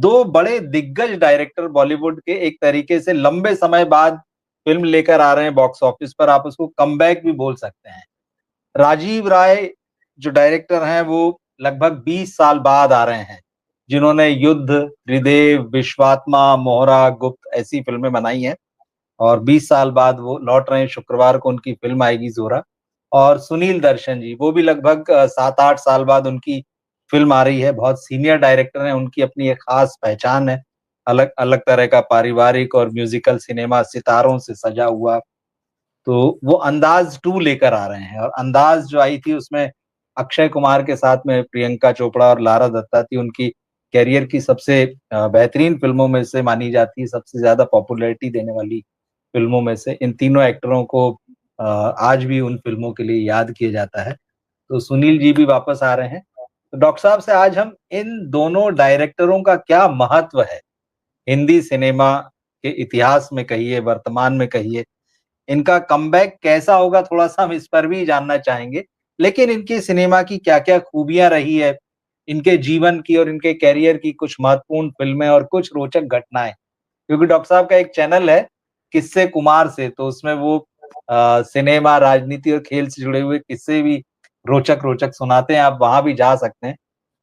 दो बड़े दिग्गज डायरेक्टर बॉलीवुड के एक तरीके से लंबे समय बाद फिल्म लेकर आ रहे हैं बॉक्स ऑफिस पर, आप उसको कमबैक भी बोल सकते हैं। राजीव राय जो डायरेक्टर हैं वो लगभग 20 साल बाद आ रहे हैं, जिन्होंने युद्ध, त्रिदेव, विश्वात्मा, मोहरा, गुप्त ऐसी फिल्में बनाई हैं और 20 साल बाद वो लौट रहे हैं। शुक्रवार को उनकी फिल्म आएगी जोरा। और सुनील दर्शन जी, वो भी लगभग 7-8 साल बाद उनकी फिल्म आ रही है। बहुत सीनियर डायरेक्टर हैं, उनकी अपनी एक खास पहचान है, अलग अलग तरह का पारिवारिक और म्यूजिकल सिनेमा सितारों से सजा हुआ। तो वो अंदाज 2 लेकर आ रहे हैं, और अंदाज जो आई थी उसमें अक्षय कुमार के साथ में प्रियंका चोपड़ा और लारा दत्ता थी। उनकी करियर की सबसे बेहतरीन फिल्मों में से मानी जाती है, सबसे ज्यादा पॉपुलैरिटी देने वाली फिल्मों में से। इन तीनों एक्टरों को आज भी उन फिल्मों के लिए याद किया जाता है। तो सुनील जी भी वापस आ रहे हैं। तो डॉक्टर साहब से आज हम इन दोनों डायरेक्टरों का क्या महत्व है हिंदी सिनेमा के इतिहास में कहिए, वर्तमान में कहिए, इनका कमबैक कैसा होगा, थोड़ा-सा हम इस पर भी जानना चाहेंगे। लेकिन इनकी सिनेमा की क्या-क्या खूबियाँ रही है, इनके जीवन की और इनके करियर की कुछ महत्वपूर्ण फ़िल्में और कुछ रोचक घटनाएँ। क्योंकि डॉक्टर साहब का एक चैनल है, किस्से कुमार से, तो उसमें वो सिनेमा, राजनीति और खेल से जुड़े हुए किस्से भी रोचक-रोचक सुनाते हैं, आप वहाँ भी जा सकते हैं।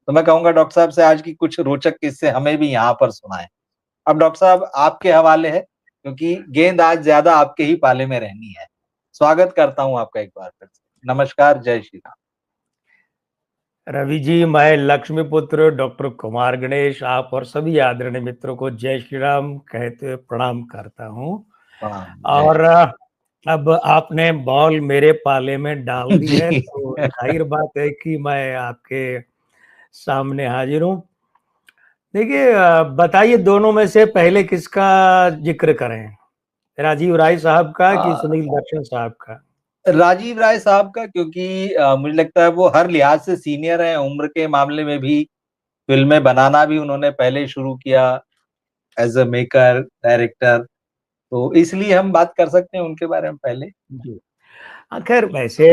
तो मैं कहूँगा डॉक्टर साहब से आज की कुछ रोचक किस्से हमें भी यहाँ पर सुनाएँ। अब डॉक्टर साहब आपके हवाले है, क्योंकि गेंद आज ज़्यादा आपके ही पाले में रहनी है। स्वागत करता हूँ आपका एक बार फिर से। नमस्कार, जय श्री राम। रवि जी, मैं लक्ष्मीपुत्र डॉक्टर कुमार गणेश आप और सभी आदरणीय मित्रों को जय श्री राम कहते हुए प्रणाम करता हूँ। प्रणाम, जय और अब आपने बॉल मेरे पाले में डाल दी है, जी। तो जाहिर बात है कि मैं आपके सामने हाजिर हूँ। देखिए, बताइए दोनों में से पहले किसका जिक्र करें, राजीव राय साहब का कि सुनील दर्शन साहब का? राजीव राय साहब का, क्योंकि मुझे लगता है वो हर लिहाज से सीनियर हैं, उम्र के मामले में भी, फ़िल्में बनाना भी उन्होंने पहले शुरू किया एज़ अ मेकर, डायरेक्टर, तो इसलिए हम बात कर सकते हैं उनके बारे में पहले। जी। खैर वैसे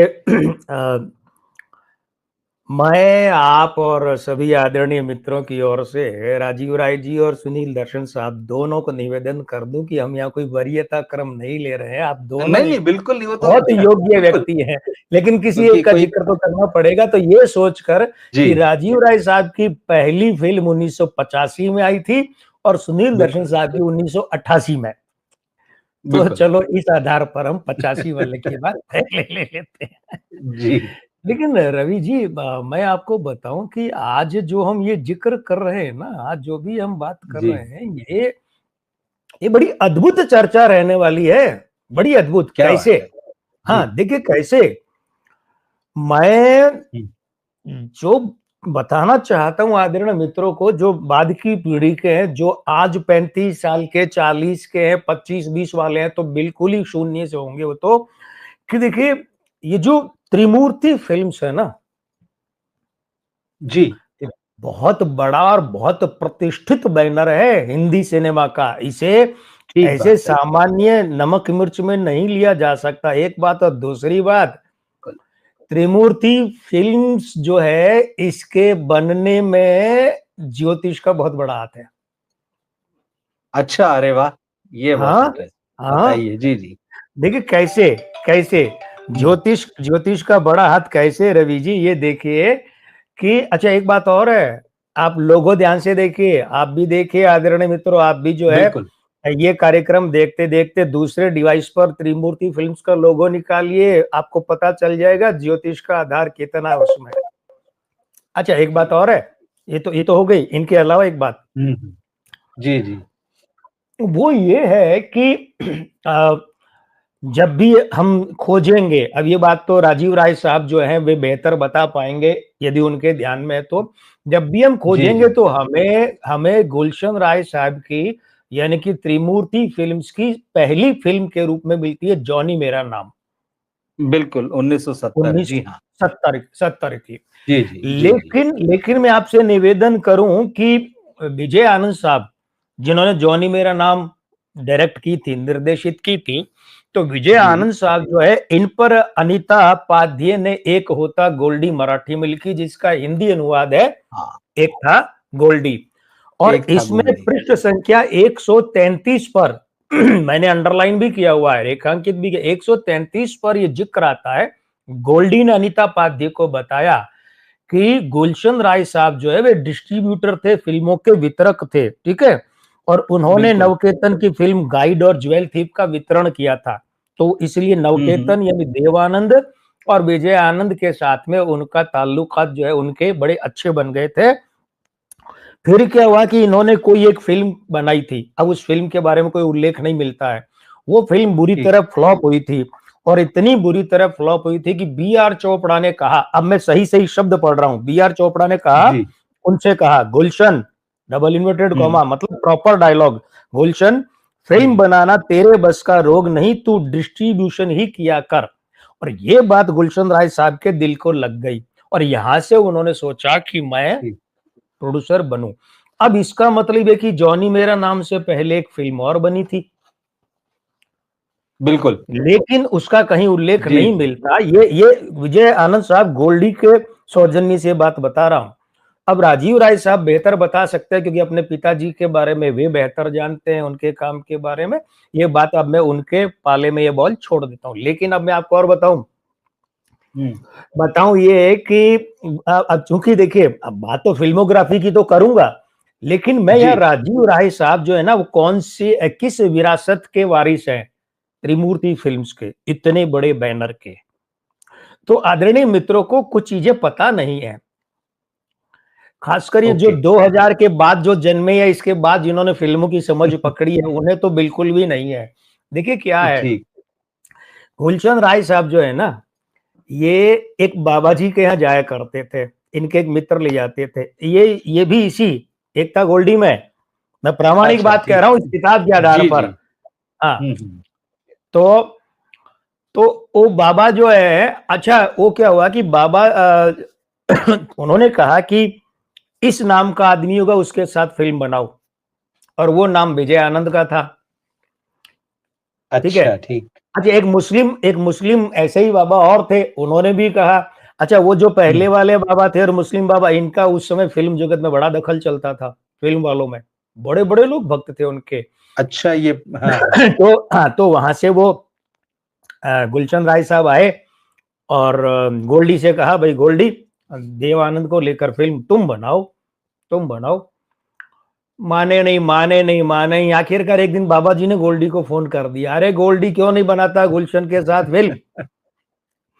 मैं आप और सभी आदरणीय मित्रों की ओर से राजीव राय जी और सुनील दर्शन साहब दोनों को निवेदन कर दूं कि हम यहाँ कोई वरीयता क्रम नहीं ले रहे हैं। आप दोनों नहीं, ही नहीं, बिल्कुल नहीं, वो तो बहुत योग्य बिल्कुल, व्यक्ति हैं, लेकिन किसी क्योंकि एक का कोई जिक्र तो करना पड़ेगा। तो ये सोचकर कि जी, राजीव राय साहब की पहली फिल्म 1985 में आई थी और सुनील दर्शन बिल्कुल, साहब की 1988 में। तो बिल्कुल। चलो इस आधार पर हम 85 वाले की बात पहले ले लेते हैं। जी, लेकिन रवि जी, मैं आपको बताऊं कि आज जो हम ये जिक्र कर रहे हैं ना, आज जो भी हम बात कर जी, रहे हैं, ये बड़ी अद्भुत चर्चा रहने वाली है। बड़ी अद्भुत क्या बात कैसे? है! जी। हाँ, देखिए कैसे मैं हुँ, जो बताना चाहता हूँ आदरणीय मित्रों को, जो बाद की पीढ़ी के हैं, जो आज 35 साल के, 40 के हैं, 25-20 वाले हैं, तो बिल्कुल ही शून्य से होंगे वो तो, कि देखिए ये जो त्रिमूर्ति फिल्म्स है ना, जी, ये बहुत बड़ा और बहुत प्रतिष्ठित बैनर है हिंदी सिनेमा का। इसे ठीक ऐसे बात है। सामान्य नमक मिर्च में नहीं लिया जा सकता, एक बात। और दूसरी बात, बिल्कुल। त्रिमूर्ति फिल्म्स जो है, इसके बनने में ज्योतिष का बहुत बड़ा हाथ है। अच्छा, अरे वाह! ये बहुत हाँ, इंटरेस्टिंग, हाँ। बताइए। जी, जी। देखिए कैसे, कैसे हुँ, ज्योतिष ज्योतिष का बड़ा हाथ कैसे रवि जी, ये देखिए कि अच्छा एक बात और है, आप लोगो ध्यान से देखिए, आप भी देखिए आदरणीय मित्रों, आप भी जो है बिल्कुल। ये कार्यक्रम देखते देखते दूसरे डिवाइस पर त्रिमूर्ति फिल्म्स का लोगो निकालिए, आपको पता चल जाएगा ज्योतिष का आधार कितना है उसमें। अच्छा एक बात और है, ये तो हो गई। इनके अलावा एक बात हुँ, हुँ। जी, जी। वो ये है कि अ, जब भी हम खोजेंगे, अब ये बात तो राजीव राय साहब जो हैं वे बेहतर बता पाएंगे यदि उनके ध्यान में है तो, जब भी हम जी, खोजेंगे जी। तो हमें हमें गुलशन राय साहब की, यानी कि त्रिमूर्ति फिल्म्स की पहली फिल्म के रूप में मिलती है जॉनी मेरा नाम, बिल्कुल, 1970 उन्नीस जी हाँ। सत्तर सत्तर की। जी, जी, जी, जी। लेकिन मैं आपसे निवेदन करूं कि विजय आनंद साहब, जिन्होंने जॉनी मेरा नाम डायरेक्ट की थी, निर्देशित की थी, तो विजय जी, आनंद साहब जो है, इन पर अनीता पाध्ये ने एक होता गोल्डी मराठी में लिखी, जिसका हिंदी अनुवाद है हाँ। एक था गोल्डी। और एक था इसमें गोल्डी। पृष्ठ संख्या 133 पर मैंने अंडरलाइन भी किया हुआ है, रेखांकित भी किया, 133 पर ये जिक्र आता है। गोल्डी ने अनीता पाध्ये को बताया कि गुलशन राय साहब जो है वे डिस्ट्रीब्यूटर थे, फिल्मों के वितरक थे, ठीक है, और उन्होंने बिल्कुल। नवकेतन की फिल्म गाइड और ज्वेल थीप का वितरण किया था। तो इसलिए नवकेतन यानी देवानंद और विजय आनंद के साथ में उनका ताल्लुकात जो है उनके बड़े अच्छे बन गए थे। फिर क्या हुआ कि इन्होंने कोई एक फिल्म बनाई थी, अब उस फिल्म के बारे में कोई उल्लेख नहीं मिलता है। वो फिल्म बुरी ठीक। तरह फ्लॉप हुई थी, और इतनी बुरी तरह फ्लॉप हुई थी कि बी आर चोपड़ा ने कहा, अब मैं सही सही शब्द पढ़ रहा हूं, बी आर चोपड़ा ने कहा, जी। उनसे कहा, गुलशन डबल इन्वर्टेड कॉमा मतलब प्रॉपर डायलॉग, गुलशन फिल्म बनाना तेरे बस का रोग नहीं, तू डिस्ट्रीब्यूशन ही किया कर। और ये बात गुलशन राय साहब के दिल को लग गई, और यहां से उन्होंने सोचा कि मैं ठीक। प्रोड्यूसर बनूं। अब इसका मतलब है कि जॉनी मेरा नाम से पहले एक फिल्म और बनी थी, बिल्कुल। लेकिन उसका कहीं उल्लेख जी नहीं जी। मिलता। ये विजय आनंद साहब गोल्डी के सौजन्य से बात बता रहा हूं। अब राजीव राय साहब बेहतर बता सकते हैं, क्योंकि अपने पिताजी के बारे में वे बेहतर जानते हैं, उनके काम के बारे में। ये बात अब मैं उनके पाले में ये बॉल छोड़ देता हूं, लेकिन अब मैं आपको और बताऊं ये कि अब चूंकि देखिए, अब बात तो फिल्मोग्राफी की तो करूंगा, लेकिन मैं जी। यहाँ राजीव राय साहब जो है ना, वो कौन सी किस विरासत के वारिस हैं, त्रिमूर्ति फिल्म्स के, इतने बड़े बैनर के। तो आदरणीय मित्रों को कुछ चीजें पता नहीं है, खासकर ये जो ओके। 2000 के बाद जो जन्मे या इसके बाद जिन्होंने फिल्मों की समझ पकड़ी है, उन्हें तो बिल्कुल भी नहीं है। देखिए क्या है, ठीक। गुलशन राय साहब जो है ना, ये एक बाबा जी के यहाँ जाया करते थे, इनके एक मित्र ले जाते थे, ये भी इसी, एक था गोल्डी में, मैं प्रामाणिक अच्छा बात कह ठीक। रहा हूँ इस किताब के आधार जी पर। जी। हाँ, हम्म। तो तो वो बाबा जो है, अच्छा वो क्या हुआ कि बाबा उन्होंने कहा कि इस नाम का आदमी होगा उसके साथ फिल्म बनाओ, और वो नाम विजय आनंद का था, ठीक है। अच्छा ठीक। अच्छा, एक मुस्लिम ऐसे ही बाबा और थे, उन्होंने भी कहा। अच्छा, वो जो पहले वाले बाबा थे और मुस्लिम बाबा, इनका उस समय फिल्म जगत में बड़ा दखल चलता था, फिल्म वालों में बड़े बड़े लोग भक्त थे उनके। अच्छा ये। हाँ हाँ। तो वहां से वो गुलशन राय साहब आए, और गोल्डी से कहा, भाई गोल्डी, देव आनंद को लेकर फिल्म तुम बनाओ। माने नहीं, माने नहीं, माने नहीं। आखिरकार एक दिन बाबा जी ने गोल्डी को फोन कर दिया, अरे गोल्डी क्यों नहीं बनाता गुलशन के साथ फिल्म।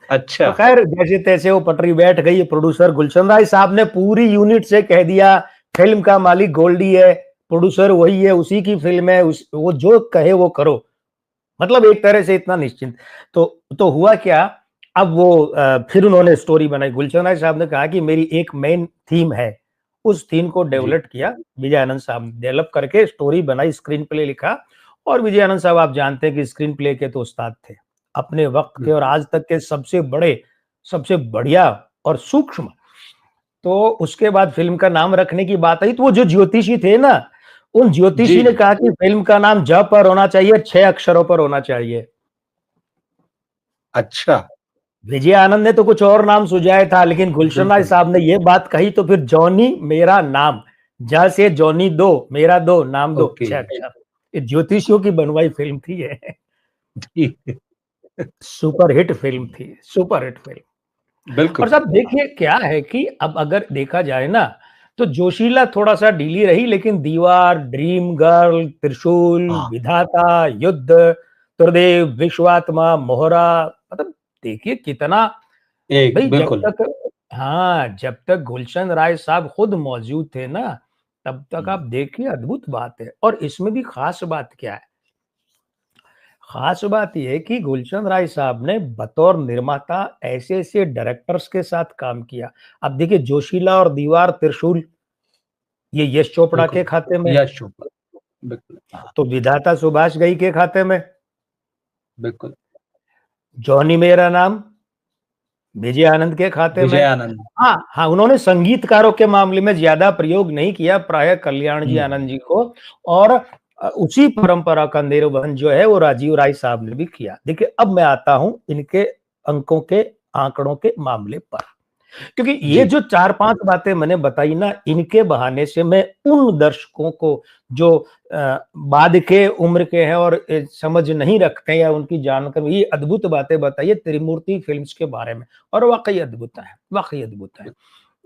अच्छा। तो खैर जैसे तैसे वो पटरी बैठ गई। प्रोड्यूसर गुलशन राय साहब ने पूरी यूनिट से कह दिया, फिल्म का मालिक गोल्डी है, प्रोड्यूसर वही है, उसी की फिल्म है, वो जो कहे वो करो, मतलब एक तरह से इतना निश्चिंत। तो हुआ क्या, अब वो फिर उन्होंने स्टोरी बनाई। गुलशन राय साहब ने कहा कि मेरी एक मेन थीम है, उस थीम को जी। डेवलप किया विजय आनंद साहब ने, डेवलप करके स्टोरी बनाई, स्क्रीन प्ले लिखा। और विजय आनंद साहब आप जानते हैं कि स्क्रीन प्ले के तो उस्ताद थे अपने वक्त के, और बिल्कुल। आज तक के सबसे बड़े, सबसे बढ़िया और सूक्ष्म। तो उसके बाद फिल्म का नाम रखने की बात आई, तो वो जो ज्योतिषी थे ना, उन जी ज्योतिषी ने जी। कहा कि फिल्म का नाम ज पर होना चाहिए, 6 अक्षरों पर होना चाहिए। अच्छा। विजय आनंद ने तो कुछ और नाम सुझाया था, लेकिन गुलशन राय बिल्कुल। साहब ने ये बात कही, तो फिर जॉनी मेरा नाम, जा से जॉनी दो, मेरा दो, नाम दो, ओके। 6 अक्षर। ये ज्योतिषियों की बनवाई फिल्म थी ये। ठीक। सुपर हिट फिल्म थी, सुपर हिट फिल्म। और बिल्कुल। साहब देखिए क्या है कि अब अगर देखा जाए ना, तो जोशीला थोड़ा सा ढीली रही, लेकिन दीवार, ड्रीम गर्ल, त्रिशूल, हाँ। विधाता, युद्ध, त्रिदेव, विश्वात्मा, मोहरा, मतलब देखिए कितना, एक भाई जब बिल्कुल। तक, हाँ जब तक गुलशन राय साहब खुद मौजूद थे ना, तब तक आप देखिए अद्भुत बात है। और इसमें भी खास बात क्या है, खास बात यह है कि गुलशन राय साहब ने बतौर निर्माता ऐसे ऐसे डायरेक्टर्स के साथ काम किया। अब देखिए जोशीला और दीवार, त्रिशूल, ये यश चोपड़ा के बिल्कुल। खाते में, यश चोपड़ा। बिल्कुल। हाँ। तो विधाता सुभाष घई के खाते में, बिल्कुल। जॉनी मेरा नाम विजय आनंद के खाते में। विजय आनंद। हाँ हाँ, उन्होंने संगीतकारों के मामले में ज्यादा प्रयोग नहीं किया, प्राय कल्याण जी आनंद जी को, और उसी परंपरा का निर्वहन जो है वो राजीव राय साहब ने भी किया। देखिए अब मैं आता हूं इनके अंकों के, आंकड़ों के मामले पर। क्योंकि ये जो 4-5 बातें मैंने बताई ना, इनके बहाने से मैं उन दर्शकों को जो बाद के उम्र के हैं और समझ नहीं रखते हैं या उनकी जानकारी, ये अद्भुत बातें बताई है त्रिमूर्ति फिल्म्स के बारे में और वाक़ई अद्भुत है, वाक़ई अद्भुत है।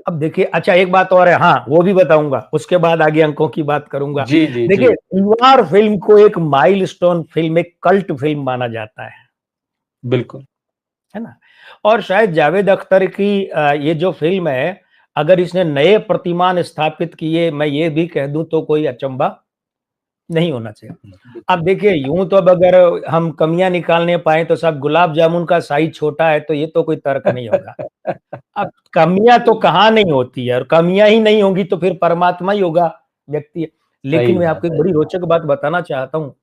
अब देखिए, अच्छा एक बात और है, हाँ, वो भी बताऊँगा, उसके बाद आगे अंकों की बात करूँगा। जी, जी, देखिए, जी। दीवार फ़िल्म को एक माइलस्टोन फ़िल्म, एक कल्ट फ़िल्म माना जाता बिल्कुल। है ना? और शायद जावेद अख्तर की ये जो फ़िल्म है, अगर इसने नए प्रतिमान स्थापित किए, मैं ये भी कह दूँ तो कोई अचंभा नहीं होना चाहिए। अब देखिए, यूँ तो अब अगर हम कमियाँ निकालने पाएँ तो साहब गुलाब जामुन का साइज़ छोटा है तो ये तो कोई तर्क नहीं होगा। अब कमियाँ तो कहाँ नहीं होती है और कमियाँ ही नहीं होंगी तो फिर परमात्मा ही होगा व्यक्ति। सही लेकिन मैं बात आपको एक है। बड़ी रोचक बात बताना चाहता हूँ।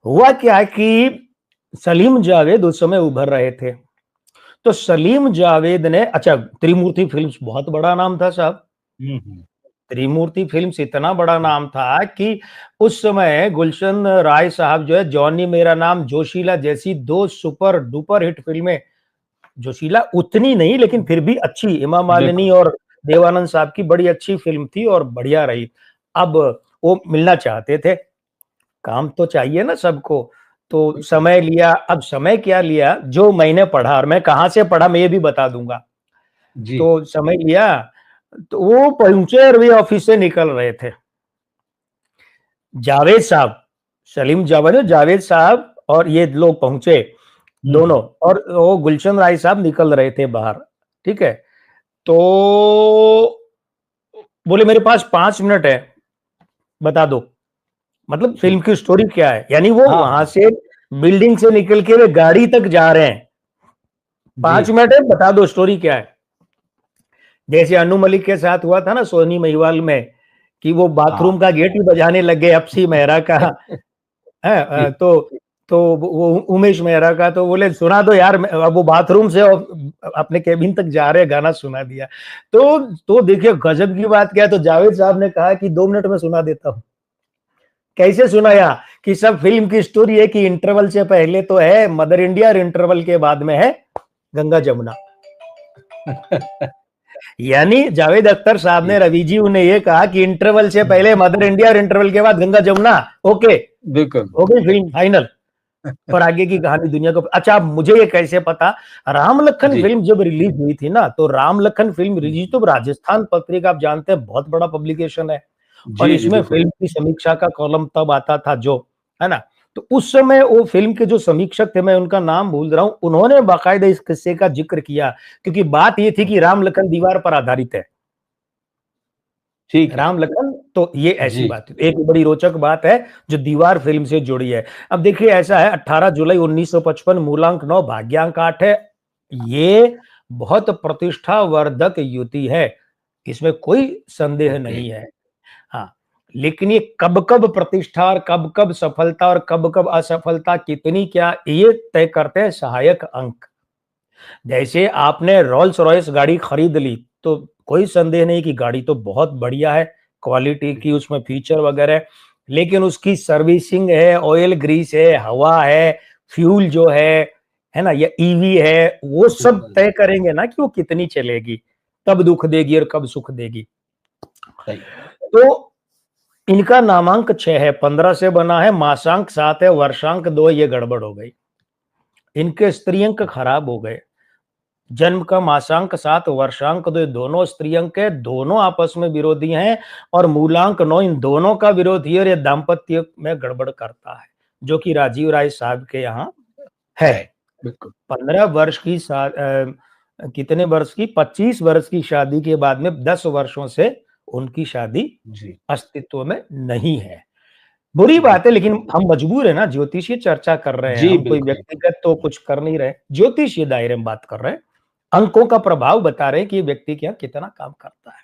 हुआ क्या है कि सलीम जावेद उस समय उभर रहे थे। तो सलीम जावेद ने, अच्छा, त्रिमूर्ति फ़िल्म्स बहुत बड़ा नाम था साहब। हुँ, हुँ। त्रिमूर्ति फ़िल्म्स इतना बड़ा नाम था कि उस समय गुलशन राय साहब जो है, जॉनी मेरा नाम, जोशीला जैसी 2 सुपर डुपर हिट फ़िल्में, जोशीला उतनी नहीं लेकिन फिर भी अच्छी, हेमा मालिनी बिल्कुल। और देवानंद साहब की बड़ी अच्छी फ़िल्म थी और बढ़िया रही। अब वो मिलना चाहते थे, काम तो चाहिए ना सबको, तो बिल्कुल। समय लिया। अब समय क्या लिया, जो मैंने पढ़ा, और मैं कहाँ से पढ़ा मैं ये भी बता दूँगा। जी। तो समय लिया, तो वो पहुँचे रवि ऑफिस से निकल रहे थे। जावेद साहब, सलीम जावेद, जावेद साहब और ये लोग पहुँचे, हुँ, हुँ। दोनों, और वो गुलशन राय साहब निकल रहे थे बाहर, ठीक है? तो बोले मेरे पास 5 मिनट है, बता दो। मतलब जी। फ़िल्म की स्टोरी क्या है? यानी वो हाँ, वहाँ हाँ। से बिल्डिंग से निकल के वे गाड़ी तक जा रहे हैं। जी। 5 मिनट है, बता दो स्टोरी क्या है? जैसे अनु मलिक के साथ हुआ था ना सोनी महिवाल में, कि वो हाँ। बाथरूम का गेट ही बजाने लग गए अपसी मेहरा का, है जी। तो वो उमेश मेहरा का, तो बोले सुना दो यार, अब वो बाथरूम से अपने केबिन तक जा रहे, गाना सुना दिया। तो देखिए गजब की बात क्या है, तो जावेद साहब ने कहा कि 2 मिनट में सुना देता हूँ। कैसे सुनाया? कि सब फ़िल्म की स्टोरी है कि इंटरवल से पहले तो है मदर इंडिया और इंटरवल के बाद में है गंगा जमुना। यानी जावेद अख्तर साहब ने, जी। रवि जी उन्हें ये कहा कि इंटरवल से पहले मदर इंडिया और इंटरवल के बाद गंगा जमुना, ओके, बिल्कुल। हो गई फ़िल्म फाइनल। और आगे की कहानी दुनिया को, अच्छा, अब मुझे ये कैसे पता? राम लखन जी। फ़िल्म जब रिलीज़ हुई थी ना, तो राम लखन फ़िल्म हुँ, रिलीज़, हुँ। तो राजस्थान पत्रिका, आप जानते हैं बहुत बड़ा पब्लिकेशन है। और जी, जी, इसमें बिल्कुल। फ़िल्म की समीक्षा का कॉलम तब आता था जो, है ना? तो उस समय वो फ़िल्म के जो समीक्षक थे, मैं उनका नाम भूल रहा हूँ, उन्होंने बाकायदा इस किस्से का ज़िक्र किया, क्योंकि बात ये थी कि राम लखन दीवार पर आधारित है। ठीक है। राम लखन, तो ये ऐसी जी। बात है। एक बड़ी रोचक बात है जो दीवार फ़िल्म से जुड़ी है। अब देखिए ऐसा है, 18 जुलाई 1955, मूलांक 9, भाग्यांक 8 है। ये बहुत प्रतिष्ठावर्धक युति है, इसमें कोई संदेह ओके। नहीं है। हाँ, लेकिन ये कब-कब प्रतिष्ठा और कब-कब सफलता और कब-कब असफलता कितनी, क्या ये तय करते हैं सहायक अंक। जैसे आपने रोल्स रॉयस गाड़ी खरीद ली, तो कोई संदेह नहीं कि गाड़ी तो बहुत बढ़िया है, क्वालिटी की उसमें फीचर वगैरह है, लेकिन उसकी सर्विसिंग है, ऑयल ग्रीस है, हवा है, फ्यूल जो है ना? या ईवी है, वो सब बिल्कुल। तय करेंगे ना कि वो कितनी चलेगी, कब दुःख देगी और कब सुख देगी। सही। तो इनका नामांक 6 है, 15 से बना है, मासांक 7 है, वर्षांक 2 है, ये गड़बड़ हो गई। इनके स्त्री अंक खराब हो गए। जन्म का मासांक 7, वर्षांक 2, दोनों स्त्री अंक है, दोनों आपस में विरोधी हैं, और मूलांक 9 इन दोनों का विरोधी है, और ये दाम्पत्य में गड़बड़ करता है, जो कि राजीव राय साहब के यहाँ है। है। बिल्कुल। 15 वर्ष की कितने वर्ष की, 25 वर्ष की शादी के बाद में 10 वर्षों से उनकी शादी जी। अस्तित्व में नहीं है। बुरी बात है, बिल्कुल। लेकिन हम मजबूर है ना, ज्योतिषीय चर्चा कर रहे हैं, जी, हम कोई बिल्कुल। व्यक्तिगत तो कुछ कर नहीं रहे, ज्योतिषीय दायरे में बात कर रहे हैं। अंकों का प्रभाव बता रहे हैं कि ये व्यक्ति क्या कितना काम करता है।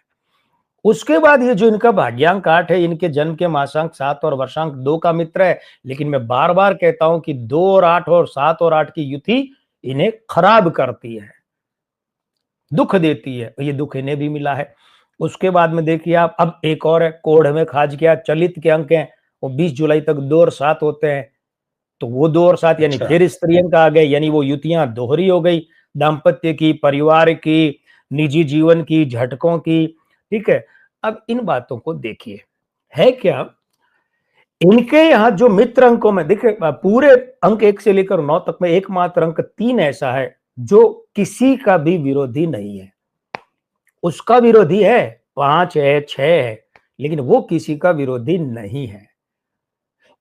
उसके बाद ये जो इनका भाग्यांक 8 है, इनके जन्म के मासांक 7 और वर्षांक 2 का मित्र है, लेकिन मैं बार-बार कहता हूं कि 2 और 8 और 7 और 8 की युति इन्हें खराब करती है, दुःख देती है, ये दुःख इन्हें भी मिला है। उसके बाद में देखिए आप, अब एक और है, कोढ़ में खाज गया, चलित के अंक हैं, वो 20 जुलाई तक 2 और 7 होते हैं, तो वो 2 और 7 यानी अच्छा। फिर स्त्री अंक आ गए, यानी वो युतियां दोहरी हो गई। दाम्पत्य की, परिवार की, निजी जीवन की, झटकों की, ठीक है। अब इन बातों को देखिए, है क्या, इनके यहाँ जो मित्र अंकों में देखिए, पूरे अंक 1 से लेकर 9 तक में एकमात्र अंक 3 ऐसा है जो किसी का भी विरोधी नहीं है। उसका विरोधी है, 5 है, 6 है, लेकिन वो किसी का विरोधी नहीं है।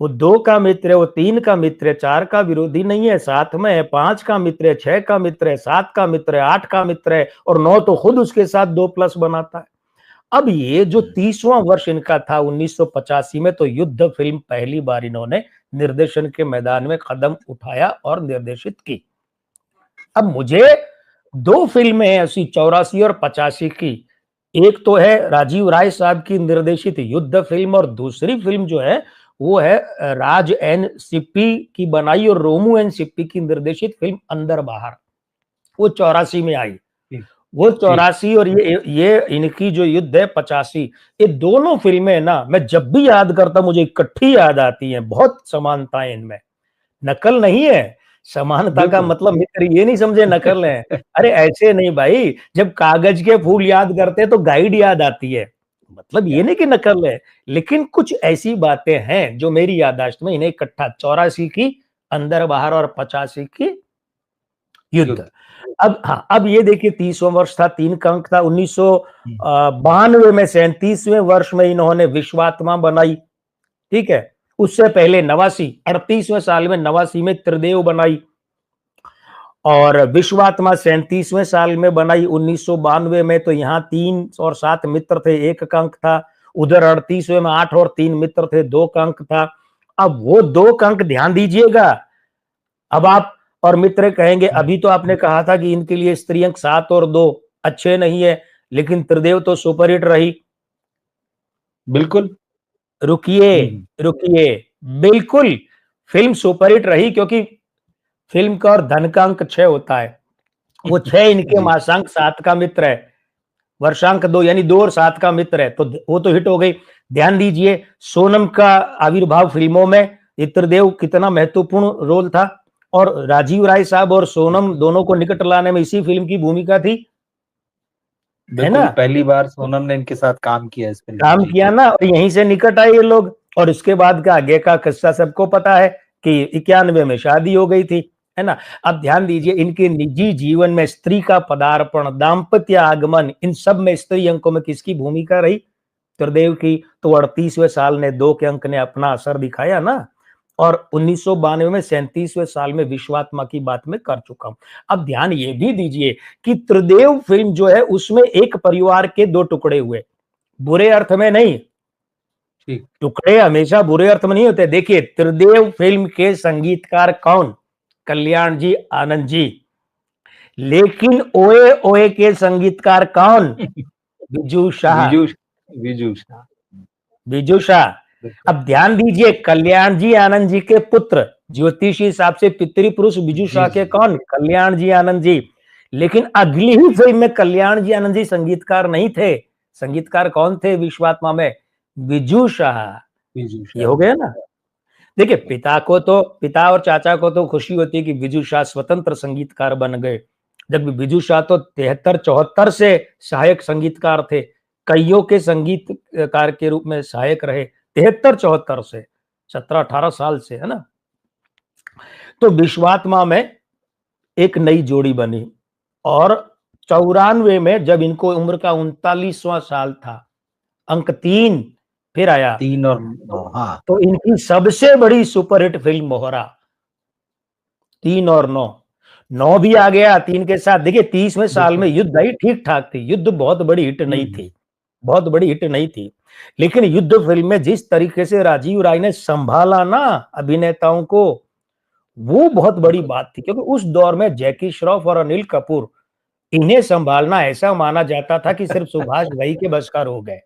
वो 2 का मित्र है, वो 3 का मित्र है, 4 का विरोधी नहीं है, 7 में है, 5 का मित्र है, 6 का मित्र है, 7 का मित्र है, 8 का मित्र है, और 9 तो खुद उसके साथ 2 प्लस बनाता है। अब ये जो 30वां वर्ष इनका था 1985 में, तो युद्ध फिल्म पहली बार इन्होंने निर्देशन के मैदान में कदम उठाया और निर्देशित की। अब मुझे 2 फिल्में हैं ऐसी 84 और 85 की। एक तो है राजीव राय साहब की निर्देशित युद्ध फिल्म, और दूसरी फिल्म जो है वो है राज एन सिप्पी की बनाई और रोमू एन सिप्पी की निर्देशित फिल्म अंदर बाहर, वो 84 में आई। वो 84 और ये इनकी जो युद्ध है 85, ये दोनों फिल्में ना मैं जब भी याद करता मुझे इकट्ठी याद आती हैं। बहुत समानताएं इनमें, नकल नहीं है। समानता का मतलब मित्र ये नहीं समझे नकल है, अरे ऐसे नहीं भाई, जब कागज के फूल याद करते हैं तो गाइड याद आती है, मतलब ये नहीं कि नकल है, लेकिन कुछ ऐसी बातें हैं जो मेरी याददाश्त में, इन्हें इकट्ठा 84 की अंदर बाहर और 85 की युद्ध। अब हाँ, अब ये देखिए 30वां वर्ष था, 3 का अंक था। 1992 में 37वें वर्ष में इन्होंने विश्वात्मा बनाई, ठीक है। उससे पहले 89 38वें साल में 89 में त्रिदेव बनाई, और विश्वात्मा 37वें साल में बनाई 1992 में। तो यहाँ 3 और 7 मित्र थे, 1 का अंक था। उधर 38वें में 8 और 3 मित्र थे, 2 का अंक था। अब वो 2 का अंक ध्यान दीजिएगा। अब आप और मित्र कहेंगे अभी तो आपने कहा था कि इनके लिए स्त्री अंक 7 और 2 अच्छे नहीं है, लेकिन त्रिदेव तो सुपरहिट रही। बिल्कुल, रुकिए रुकिए, बिल्कुल फिल्म सुपरहिट रही, क्योंकि फिल्म का और धन का अंक 6 होता है। वो 6 इनके मासांक 7 का मित्र है, वर्षांक 2 यानी 2 और 7 का मित्र है, तो वो तो हिट हो गई। ध्यान दीजिए सोनम का आविर्भाव फिल्मों में त्रिदेव कितना महत्वपूर्ण रोल था, और राजीव राय साहब और सोनम दोनों को निकट लाने में इसी फिल्म की भूमिका थी, है ना। पहली बार सोनम ने इनके साथ काम किया, इस फिल्म काम किया ना, और यहीं से निकट आए ये लोग। और इसके बाद का आगे का किस्सा सबको पता है कि 91 में शादी हो गई थी, है ना। अब ध्यान दीजिए इनके निजी जीवन में स्त्री का पदार्पण, दाम्पत्य आगमन, इन सब में स्त्री अंकों में किसकी भूमिका रही? त्रिदेव की। तो 38वें साल ने 2 के अंक ने अपना असर दिखाया ना, और 1992 में 37वें साल में विश्वात्मा की बात में कर चुका हूं। अब ध्यान ये भी दीजिए कि त्रिदेव फिल्म जो है उसमें एक परिवार के 2 टुकड़े हुए, बुरे अर्थ में नहीं, टुकड़े हमेशा बुरे अर्थ में नहीं होते। देखिए त्रिदेव फिल्म के संगीतकार कौन? कल्याण जी, आनंद जी। लेकिन ओए ओए के संगीतकार कौन? बिजू शाह। बिजू शाह। अब ध्यान दीजिए कल्याण जी आनंद जी के पुत्र, ज्योतिषी हिसाब से पितृपुरुष बिजू शाह के कौन? कल्याण जी आनंद जी। लेकिन अगली ही फिल्म में कल्याण जी आनंद जी संगीतकार नहीं थे। संगीतकार कौन थे विश्वात्मा में? बिजू शाह। ये हो गया ना। देखिए पिता और चाचा को तो खुशी होती है कि बिजू शाह स्वतंत्र संगीतकार बन गए, जबकि बिजू शाह तो 73-74 से सहायक संगीतकार थे, कईयों के संगीतकार के रूप में सहायक रहे 73-74 से, 17-18 साल से, है ना। तो विश्वात्मा में एक नई जोड़ी बनी, और 94 में जब इनको उम्र का 39वां साल था, अंक 3 फिर आया, 3 और 9। हाँ, तो इनकी सबसे बड़ी सुपरहिट फिल्म मोहरा, 3 और 9 भी आ गया 3 के साथ। देखिए 30वें साल में युद्ध आई, ठीक ठाक थी युद्ध, बहुत बड़ी हिट नहीं थी, बहुत बड़ी हिट नहीं थी। लेकिन युद्ध फिल्म में जिस तरीके से राजीव राय ने संभाला ना अभिनेताओं को, वो बहुत बड़ी बात थी, क्योंकि उस दौर में जैकी श्रॉफ और अनिल कपूर, इन्हें संभालना ऐसा माना जाता था कि सिर्फ सुभाष घई के बस का रोग है।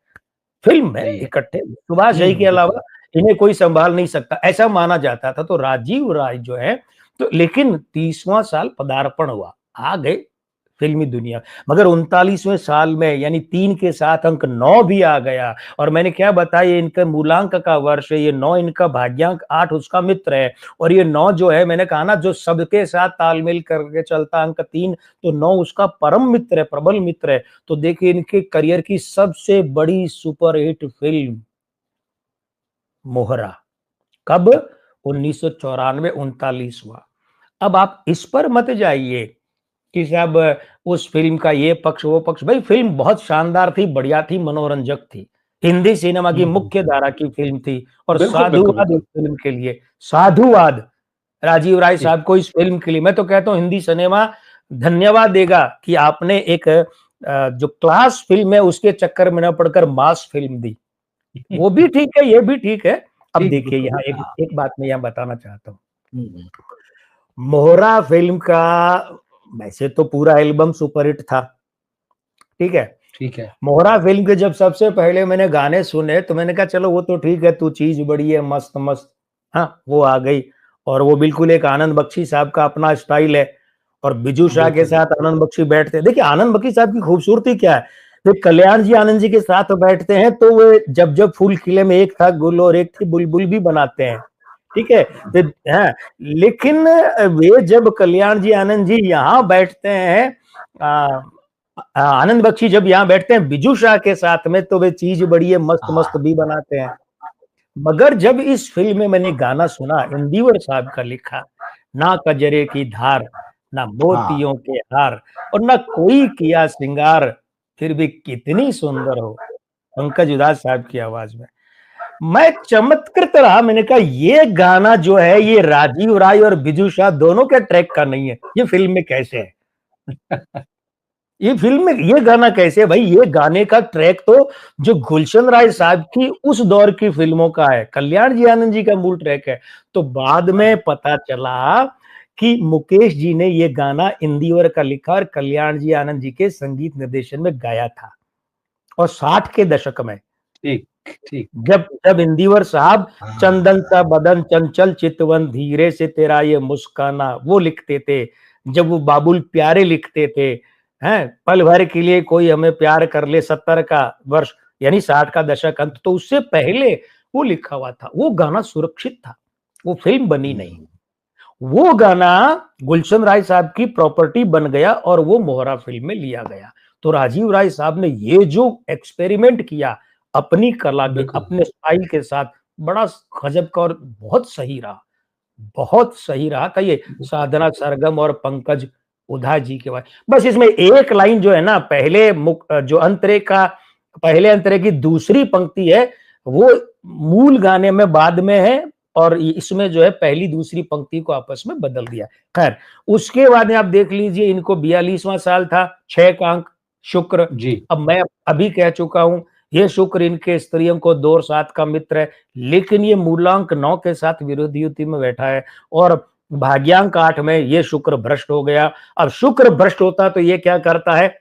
फिल्म में इकट्ठे सुभाष घई के अलावा इन्हें कोई संभाल नहीं सकता, ऐसा माना जाता था। तो राजीव राय जो है, तो लेकिन 30वां साल पदार्पण हुआ, आ गए फिल्मी दुनिया। मगर 39वें साल में यानी 3 के साथ अंक 9 भी आ गया। और मैंने क्या बताया, इनका मूलांक का वर्ष है, ये 9 इनका भाग्यांक, 8 उसका मित्र है। और ये 9 जो है, मैंने कहा ना, जो सबके साथ तालमेल करके चलता, अंक 3, तो 9 उसका परम मित्र है, प्रबल मित्र है। तो देखिए, इनके करियर की सबसे बड़ी सुपरहिट फिल्म मोहरा, कब? 1994, 39वां। अब आप इस पर मत जाइए कि साहब उस फिल्म का ये पक्ष वो पक्ष। भाई फिल्म बहुत शानदार थी, बढ़िया थी, मनोरंजक थी, हिंदी सिनेमा की मुख्य धारा की फिल्म थी। और बिल्कुल, बिल्कुल, साधुवाद बिल्कुल। इस फिल्म के लिए, साधुवाद राजीव राय जी। साहब को इस फिल्म के लिए। मैं तो कहता हूँ हिंदी सिनेमा धन्यवाद देगा कि आपने एक जो क्लास फिल्म है उसके चक्कर में न पड़कर मास फिल्म दी। वो भी ठीक है, ये भी ठीक है। अब ठीक, देखिए, बिल्कुल, यहाँ बिल्कुल। एक हाँ। एक बात मैं यहाँ बताना चाहता हूँ। हुँ, हुँ। मोहरा फिल्म का वैसे तो पूरा एल्बम सुपरहिट था, ठीक है। ठीक है। मोहरा फिल्म के जब सबसे पहले मैंने गाने सुने तो मैंने कहा चलो वो तो ठीक है, तू चीज बड़ी है मस्त मस्त, हाँ वो आ गई। और वो बिल्कुल एक आनंद बख्शी साहब का अपना स्टाइल है। और बिजू शाह के बिल्कुल, साथ बिल्कुल। आनंद बख्शी बैठते हैं। देखिए आनंद बख्शी साहब की खूबसूरती क्या है, तो कल्याण जी आनंद जी के साथ बैठते हैं तो वे जब जब फूल खिले में एक था गुल और एक थी बुलबुल भी बनाते हैं, ठीक है। तो हाँ, लेकिन वे जब कल्याण जी आनंद जी यहाँ बैठते हैं, आनंद बख्शी जब यहाँ बैठते हैं बिजू शाह के साथ में, तो वे चीज बड़ी है मस्त मस्त हाँ, भी बनाते हैं। मगर जब इस फिल्म में मैंने गाना सुना, इंदिवर साहब का लिखा, ना कजरे की धार, ना हाँ। मोतियों के हार, और ना कोई किया श्रृंगार, फिर भी कितनी सुंदर हो, पंकज उधास साहब की आवाज में। मैं चमत्कृत रहा, मैंने कहा ये गाना जो है ये राजीव राय और बिजू शाह दोनों के ट्रैक का नहीं है, ये फिल्म में कैसे है? ये फिल्म में ये गाना कैसे है भाई? ये गाने का ट्रैक तो जो गुलशन राय साहब की उस दौर की फिल्मों का है, कल्याण जी आनंद जी का मूल ट्रैक है। तो बाद में पता चला कि मुकेश जी ने ये गाना इंदिवर का लिखा और कल्याण जी आनंद जी के संगीत निर्देशन में गाया था। और 60 के दशक में ठीक, ठीक। जब जब इंदिवर साहब चंदन सा हाँ। बदन चंचल चितवन धीरे से तेरा ये मुस्काना वो लिखते थे, जब वो बाबुल प्यारे लिखते थे, हैं पल भर के लिए कोई हमें प्यार कर ले, 70 का वर्ष यानी 60 का दशक अंत, तो उससे पहले वो लिखा हुआ था। वो गाना सुरक्षित था, वो फिल्म बनी नहीं। हुँ। वो गाना गुलशन राय साहब की प्रॉपर्टी बन गया और वो मोहरा फिल्म में लिया गया। तो राजीव राय साहब ने ये जो एक्सपेरिमेंट किया अपनी कला के, बिल्कुल। अपने स्टाइल के साथ, बड़ा गजब का और बहुत सही रहा, बहुत सही रहा। कहिए साधना सरगम और पंकज उधा जी के बाद बस इसमें एक लाइन जो है ना, जो अंतरे का पहले अंतरे की दूसरी पंक्ति है, वो मूल गाने में बाद में है और इसमें जो है पहली दूसरी पंक्ति को आपस में बदल दिया। खैर उसके बाद आप देख लीजिए, इनको 42वां साल था, 6 का अंक, शुक्र। जी। अब मैं अभी कह चुका हूं, ये शुक्र इनके स्त्रियों को 2 और 7 का मित्र है, लेकिन ये मूलांक 9 के साथ विरोधी युति में बैठा है और भाग्यांक 8 में ये शुक्र भ्रष्ट हो गया। अब शुक्र भ्रष्ट होता तो ये क्या करता है,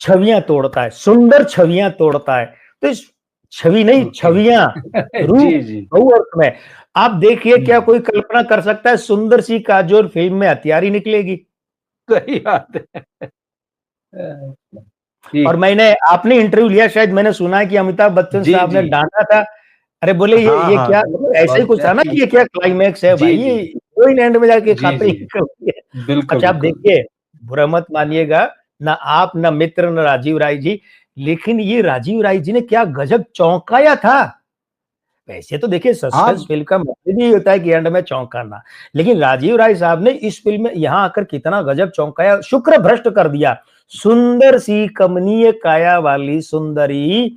छवियां तोड़ता है, सुंदर छवियां तोड़ता है। तो इस छवि नहीं, ओके। छवियां, रूप, जी, जी। बहुअर्थ में। आप देखिए, क्या हुँ। कोई कल्पना कर सकता है सुंदर सी काजोल फिल्म में हथियारी निकलेगी? सही बात है। और ठीक। आपने इंटरव्यू लिया शायद, मैंने सुना है कि अमिताभ बच्चन जी, साहब ने जी। डांटा था। अरे बोले हाँ, ये हाँ। क्या, मतलब ऐसा ही कुछ था ना कि ये क्या क्लाइमैक्स है जी, भाई, ये जी। हीरोइन एंड में जाके जी, खाते जी। ही करती है। बिल्कुल, अच्छा आप बिल्कुल। देखिए, बुरा मत मानिएगा, ना आप ना मित्र ना राजीव राय जी, लेकिन ये राजीव राय जी ने क्या गजब चौंकाया था। वैसे तो देखिए सस्पेंस हाँ, फिल्म का मतलब ही होता है कि एंड में चौंकाना, लेकिन राजीव राय साहब ने इस फिल्म में यहाँ आकर कितना गजब चौंकाया, शुक्र भ्रष्ट कर दिया। सुंदर सी कमनीय काया वाली सुंदरी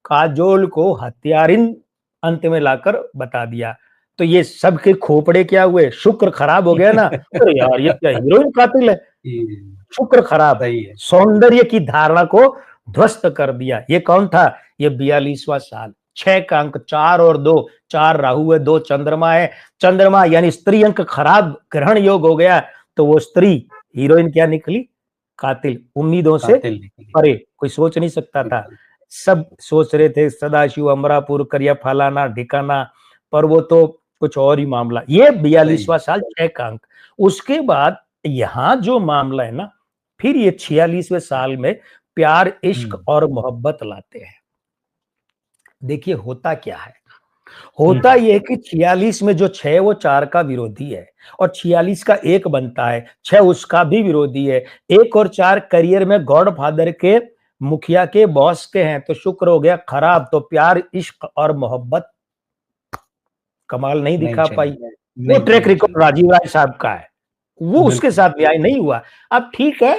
काजोल को हत्यारिन अंत में लाकर बता दिया। तो ये सबके खोपड़े क्या हुए, शुक्र खराब हो गया ना। अरे यार ये क्या हीरोइन कातिल है, ये शुक्र खराब, सही है। सौंदर्य की धारणा को ध्वस्त कर दिया। ये कौन था, ये 42वां साल, 6 का अंक, 4 और 2, 4 राहु है, 2 चंद्रमा है। चंद्रमा यानी स्त्री अंक खराब, ग्रहण योग हो गया, तो वो स्त्री हीरोइन क्या निकली, कातिल, उम्मीदों से कातिल निकली। परे, कोई सोच नहीं सकता था। बिल्कुल। सब सोच रहे थे सदाशिव अमरापुर करिया फलाना ढिकाना, पर वो तो कुछ और ही मामला। ये सही 42वां है। साल, 6 का अंक। उसके बाद यहां जो मामला है ना, फिर ये 46वें साल में प्यार, इश्क और मोहब्बत लाते हैं। देखिए होता क्या है, होता ये है कि 46 में जो 6 वो 4 का विरोधी है और 46 का 1 बनता है, 6 उसका भी विरोधी है। 1 और 4 करियर में गॉड फादर के, मुखिया के, बॉस के हैं, तो शुक्र हो गया खराब। तो प्यार, इश्क और मोहब्बत कमाल नहीं दिखा पाई। वो ट्रैक रिकॉर्ड राजीव राय साहब का है, वो उसके साथ न्याय नहीं हुआ। अब ठीक है,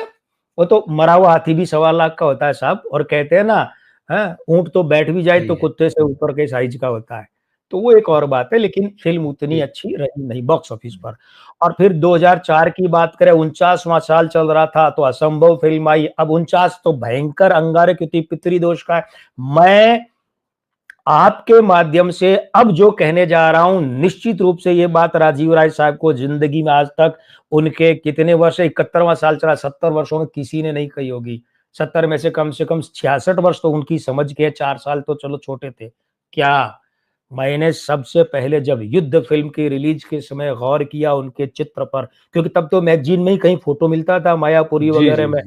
वो तो मरा हुआ हाथी भी 1.25 लाख का होता है साहब, और कहते हैं ना, ऊंट तो बैठ भी जाए तो कुत्ते से ऊपर के साइज का होता है, तो वो एक और बात है। लेकिन फिल्म उतनी अच्छी रही नहीं बॉक्स ऑफिस पर। और फिर 2004 की बात करें, 49वां साल चल रहा था, तो असंभव फिल्म आई। अब 49 तो भयंकर अंगारे क्योंकि पितृदोष का है। मैं आपके माध्यम से अब जो कहने जा रहा हूं, निश्चित रूप से ये बात राजीव राय साहब को जिंदगी में आज तक, उनके कितने वर्ष, 71वां साल चला, 70 वर्षों में किसी ने नहीं कही होगी। 70 में से कम 66 वर्ष तो उनकी समझ के, 4 साल तो चलो छोटे थे। क्या मैंने सबसे पहले जब युद्ध फिल्म की रिलीज के समय गौर किया उनके चित्र पर, क्योंकि तब तो मैगजीन में ही कहीं फोटो मिलता था मायापुरी वगैरह में,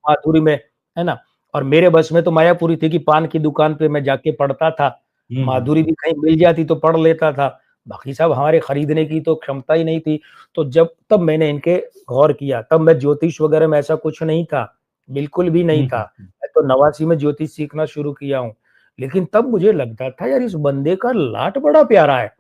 माधुरी में, है ना। और मेरे बस में तो मायापुरी थी कि पान की दुकान पे मैं जाके पढ़ता था, माधुरी भी कहीं मिल जाती तो पढ़ लेता था, बाकी सब हमारे खरीदने की तो क्षमता ही नहीं थी। तो जब तब मैंने इनके गौर किया, तब मैं ज्योतिष वगैरह में ऐसा कुछ नहीं था, बिल्कुल भी नहीं था। मैं तो 89 में ज्योतिष सीखना शुरू किया हूँ। लेकिन तब मुझे लगता था यार इस बंदे का लाट बड़ा प्यारा है।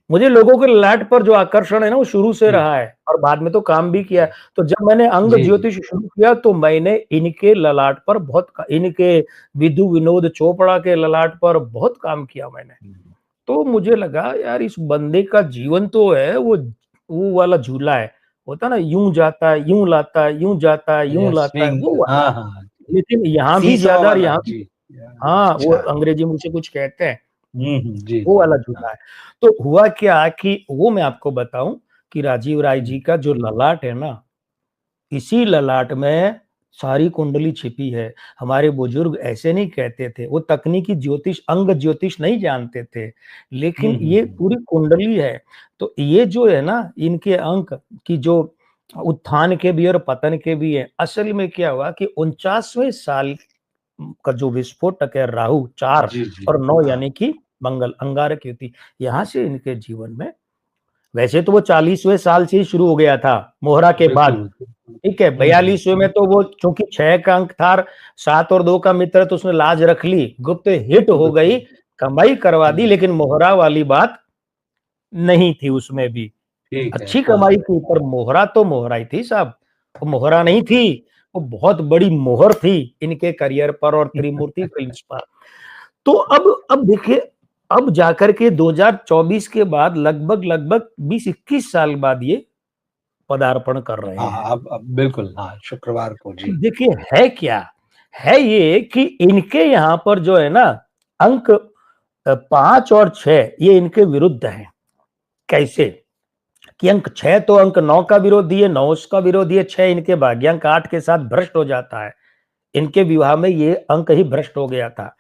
मुझे लोगों के ललाट पर जो आकर्षण है ना, वो शुरू से रहा है और बाद में तो काम भी किया है। तो जब मैंने अंग ज्योतिष शुरू किया तो मैंने इनके ललाट पर बहुत, इनके विधु विनोद चोपड़ा के ललाट पर बहुत काम किया मैंने। तो मुझे लगा यार इस बंदे का जीवन तो है वो वाला झूला है, होता ना, यूं जाता है, यूं लाता है, यूं जाता है, यूं लाता है, वो वाला। लेकिन यहाँ भी ज्यादा, यहाँ भी, हाँ, वो अंग्रेजी में उसे कुछ कहते हैं, वो वाला झूला है। तो हुआ क्या कि वो मैं आपको बताऊं कि राजीव राय जी का जो ललाट है ना, इसी ललाट में सारी कुंडली छिपी है। हमारे बुजुर्ग ऐसे नहीं कहते थे, वो तकनीकी ज्योतिष, अंग ज्योतिष नहीं जानते थे, लेकिन ये पूरी कुंडली है। तो ये जो है ना, इनके अंक की जो उत्थान के भी और पतन के भी है। असल में क्या हुआ कि 49वें साल का जो विस्फोटक है, राहु 4 और 9 यानी कि मंगल, अंगारक युति, यहां से इनके जीवन में, वैसे तो वो 40वें साल से ही शुरू हो गया था मोहरा के बाद, ठीक है। 42वें में तो वो चूंकि 6 का अंक था, 7 और 2 का मित्र, तो उसने लाज रख ली, गुप्त हिट हो गई, कमाई करवा दी। लेकिन मोहरा वाली बात नहीं थी, उसमें भी अच्छी कमाई थी, पर मोहरा तो मोहरा ही थी साहब, वो मोहरा नहीं थी, वो बहुत बड़ी मोहर थी इनके करियर पर और त्रिमूर्ति फिल्म्स पर। तो अब देखिए, अब जाकर के 2024 के बाद लगभग 20-21 साल बाद ये पदार्पण कर रहे हैं। अब बिल्कुल, शुक्रवार को जी। देखिए है क्या, है ये कि इनके यहाँ पर जो है ना, अंक 5 और 6 ये इनके विरुद्ध हैं। कैसे कि अंक 6 तो अंक 9 का विरोधी है, 9 उसका विरोधी है, 6 इनके भाग्यांक 8 के साथ भ्रष्ट हो जाता है। इनके विवाह में ये अंक ही भ्रष्ट हो गया था।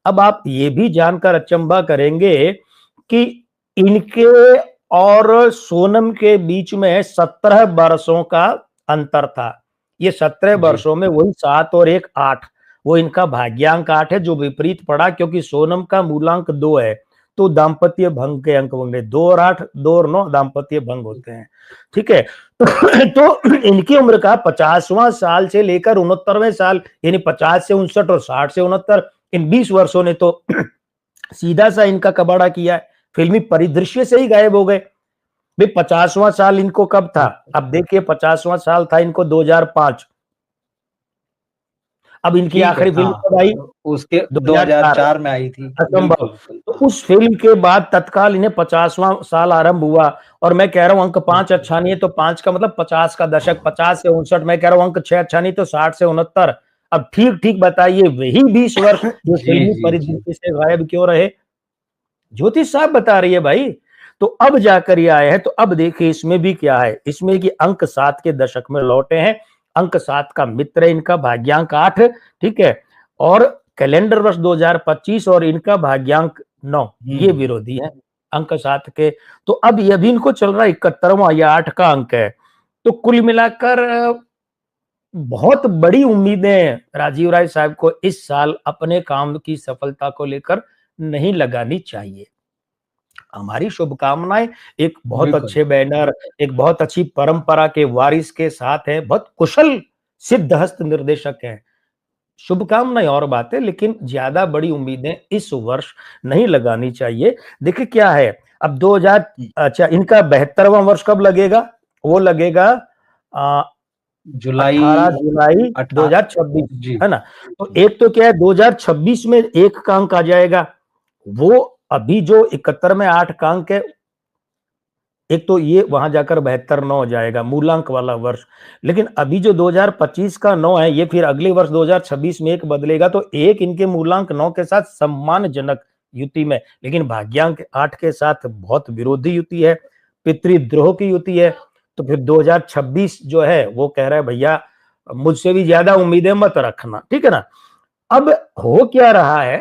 अब आप ये भी जानकर अचंभा करेंगे कि इनके और सोनम के बीच में 17 वर्षों का अंतर था। ये 17 वर्षों में वही 7 और 1 8, वो इनका भाग्यांक 8 है, जो विपरीत पड़ा क्योंकि सोनम का मूलांक 2 है, तो दाम्पत्य भंग के अंक बन गए। 2 और 8, 2 और 9 दाम्पत्य भंग होते हैं, ठीक है। तो इनकी उम्र का 50वां साल से लेकर 69वें साल, यानी 50 से 59 और 60 से 69, इन 20 वर्षों ने तो सीधा सा इनका कबाड़ा किया है, फिल्मी परिदृश्य से ही गायब हो गए। भाई 50वां साल इनको कब था? अब देखिए 50वां साल था इनको 2005। अब इनकी आखिरी फिल्म कब आई? उसके 2004 में आई थी। असंभव। तो उस फिल्म के बाद तत्काल इन्हें 50वां साल आरंभ हुआ। और मैं कह रहा हूं अंक 5 अच्छा नहीं है तो 5 का मतलब 50 का दशक, 50 से 59। मैं कह रहा हूं अंक 6 अच्छा नहीं तो 60 से 69। अब ठीक ठीक बताइए, वही 20 वर्ष जो फिल्मी परिदृश्य से गायब क्यों रहे? ज्योतिष साहब बता रही है भाई। तो अब जाकर ये आया है। तो अब देखिए इसमें भी क्या है, इसमें कि अंक 7 के दशक में लौटे हैं। अंक 7 का मित्र है इनका, भाग्यांक 8, ठीक है, और कैलेंडर वर्ष 2025 और इनका भाग्यांक 9, ये विरोधी है अंक 7 के। तो अब ये भी इनको चल रहा है 71वां या 8 का अंक है। तो कुल मिलाकर बहुत बड़ी उम्मीदें राजीव राय साहब को इस साल अपने काम की सफलता को लेकर नहीं लगानी चाहिए। हमारी शुभकामनाएं एक बहुत बिल्कुल। अच्छे बैनर, एक बहुत अच्छी परंपरा के वारिस के साथ है, बहुत कुशल सिद्धहस्त निर्देशक हैं। शुभकामनाएं और बात है, लेकिन ज्यादा बड़ी उम्मीदें इस वर्ष नहीं लगानी चाहिए। देखिए क्या है, अब 2000 अच्छा इनका 72वां वर्ष कब लगेगा? वो लगेगा जुलाई 18 जुलाई 2026, जी है ना? तो एक तो क्या है, 2026 में एक का अंक आ जाएगा। वो अभी जो 71 में 8 का अंक है, एक तो ये वहां जाकर 72 9 हो जाएगा, मूलांक वाला वर्ष। लेकिन अभी जो 2025 का 9 है, ये फिर अगले वर्ष 2026 में एक बदलेगा, तो एक इनके मूलांक 9 के साथ सम्मानजनक युति में, लेकिन भाग्यांक 8 के साथ बहुत विरोधी युति है, पितृद्रोह की युति है। तो फिर 2026 जो है वो कह रहा है भैया मुझसे भी ज्यादा उम्मीदें मत रखना, ठीक है ना? अब हो क्या रहा है,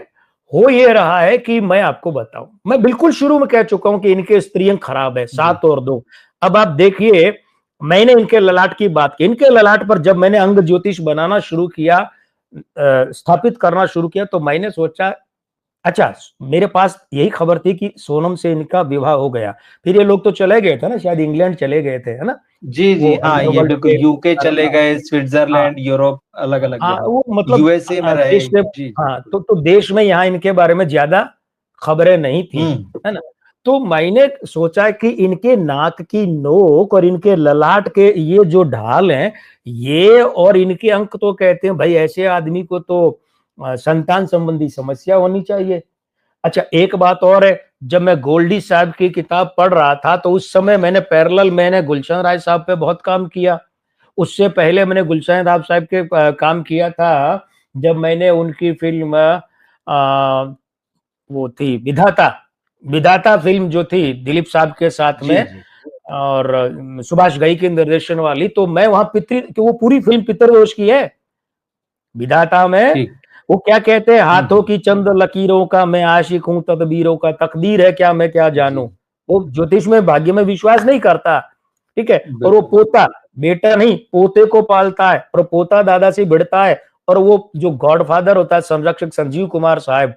हो ये रहा है कि मैं आपको बताऊं, मैं बिल्कुल शुरू में कह चुका हूं कि इनके स्त्रियां खराब है, 7 और 2। अब आप देखिए, मैंने इनके ललाट की बात की, इनके ललाट पर जब मैंने अंग ज्योतिष बनाना शुरू किया, स्थापित करना शुरू किया, तो मैंने सोचा अच्छा, मेरे पास यही खबर थी कि सोनम से इनका विवाह हो गया। फिर ये लोग तो चले गए थे ना, शायद इंग्लैंड चले गए थे, है ना? जी, वो जी, हाँ, ये अंडरवर्ल्ड बिल्कुल के, यूके चले गए, हाँ, स्विट्जरलैंड, यूरोप अलग-अलग हाँ, जगह, वो मतलब यूएसए में रहे। देश में, जी, जी, हाँ, बिल्कुल। तो देश में यहाँ इनके बारे में ज्यादा खबरें नहीं थी, हुँ, है ना? तो मैंने सोचा कि इनके नाक की नोक और इनके ललाट के ये जो ढाल हैं, ये और इनके अंक तो कहते हैं भाई ऐसे आदमी को तो संतान संबंधी समस्या होनी चाहिए। अच्छा एक बात और है, जब मैं गोल्डी साहब की किताब पढ़ रहा था, तो उस समय मैंने गुलशन राय साहब पे बहुत काम किया। उससे पहले मैंने गुलशन राय साहब के काम किया था, जब मैंने उनकी फिल्म वो थी विधाता, विधाता फिल्म जो थी दिलीप साहब के साथ जी, में, जी, और सुभाष घई के निर्देशन वाली, तो मैं वहां पितृ, वो पूरी फिल्म पितृदोष की है। विधाता में ठीक। वो क्या कहते हैं, हुँ, हाथों हुँ, की चंद लकीरों का मैं आशिक हूं, तदबीरों का तकदीर है क्या मैं क्या जानूं। जी, वो ज्योतिष में भाग्य में विश्वास नहीं करता, ठीक है? और वो बिल्कुल। पोता, बेटा नहीं पोते को पालता है, और पोता दादा से भिड़ता है। और वो जो गॉडफादर होता है संरक्षक संजीव कुमार साहब,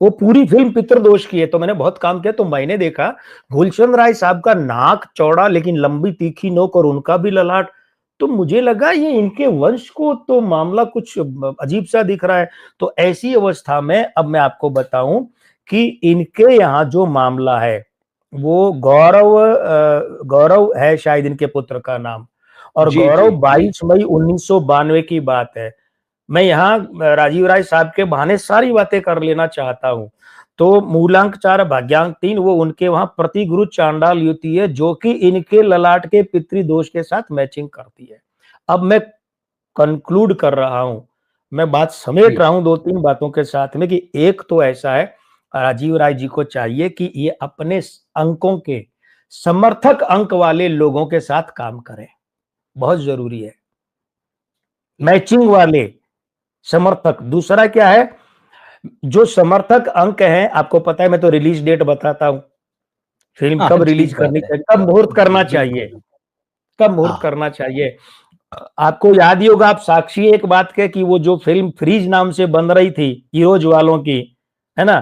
वो पूरी फिल्म पितृदोष की है। तो मैंने बहुत काम किया, तो मैंने देखा गुलशन राय साहब का नाक चौड़ा लेकिन लंबी तीखी नोक, और उनका भी ललाट। तो मुझे लगा ये इनके वंश को तो मामला कुछ अजीब सा दिख रहा है। तो ऐसी अवस्था में अब मैं आपको बताऊं कि इनके यहाँ जो मामला है, वो गौरव, गौरव है शायद इनके पुत्र का नाम, और जी, गौरव जी, जी, 22 मई 1992 की बात है। मैं यहाँ राजीव राय साहब के बहाने सारी बातें कर लेना चाहता हूं। तो मूलांक 4 भाग्यांक 3, वो उनके वहां प्रतिगुरु चांडाल युति है, जो कि इनके ललाट के पितृदोष के साथ मैचिंग करती है। अब मैं कंक्लूड कर रहा हूं, मैं बात समेट जी, रहा हूं 2-3 बातों के साथ में, कि एक तो ऐसा है, राजीव राय जी को चाहिए कि ये अपने अंकों के समर्थक अंक वाले लोगों के साथ काम करें, बहुत जरूरी है, मैचिंग वाले समर्थक। दूसरा क्या है, जो समर्थक अंक हैं, आपको पता है मैं तो रिलीज डेट बताता हूं, फिल्म हाँ, कब रिलीज ठीक बात करनी है। चाहिए, कब मुहूर्त जी, करना बिल्कुल, चाहिए, बिल्कुल। कब मुहूर्त हाँ, करना चाहिए। आपको याद ही होगा, आप साक्षी एक बात के, कि वो जो फिल्म फ्रीज नाम से बन रही थी हीरोज वालों की, है ना,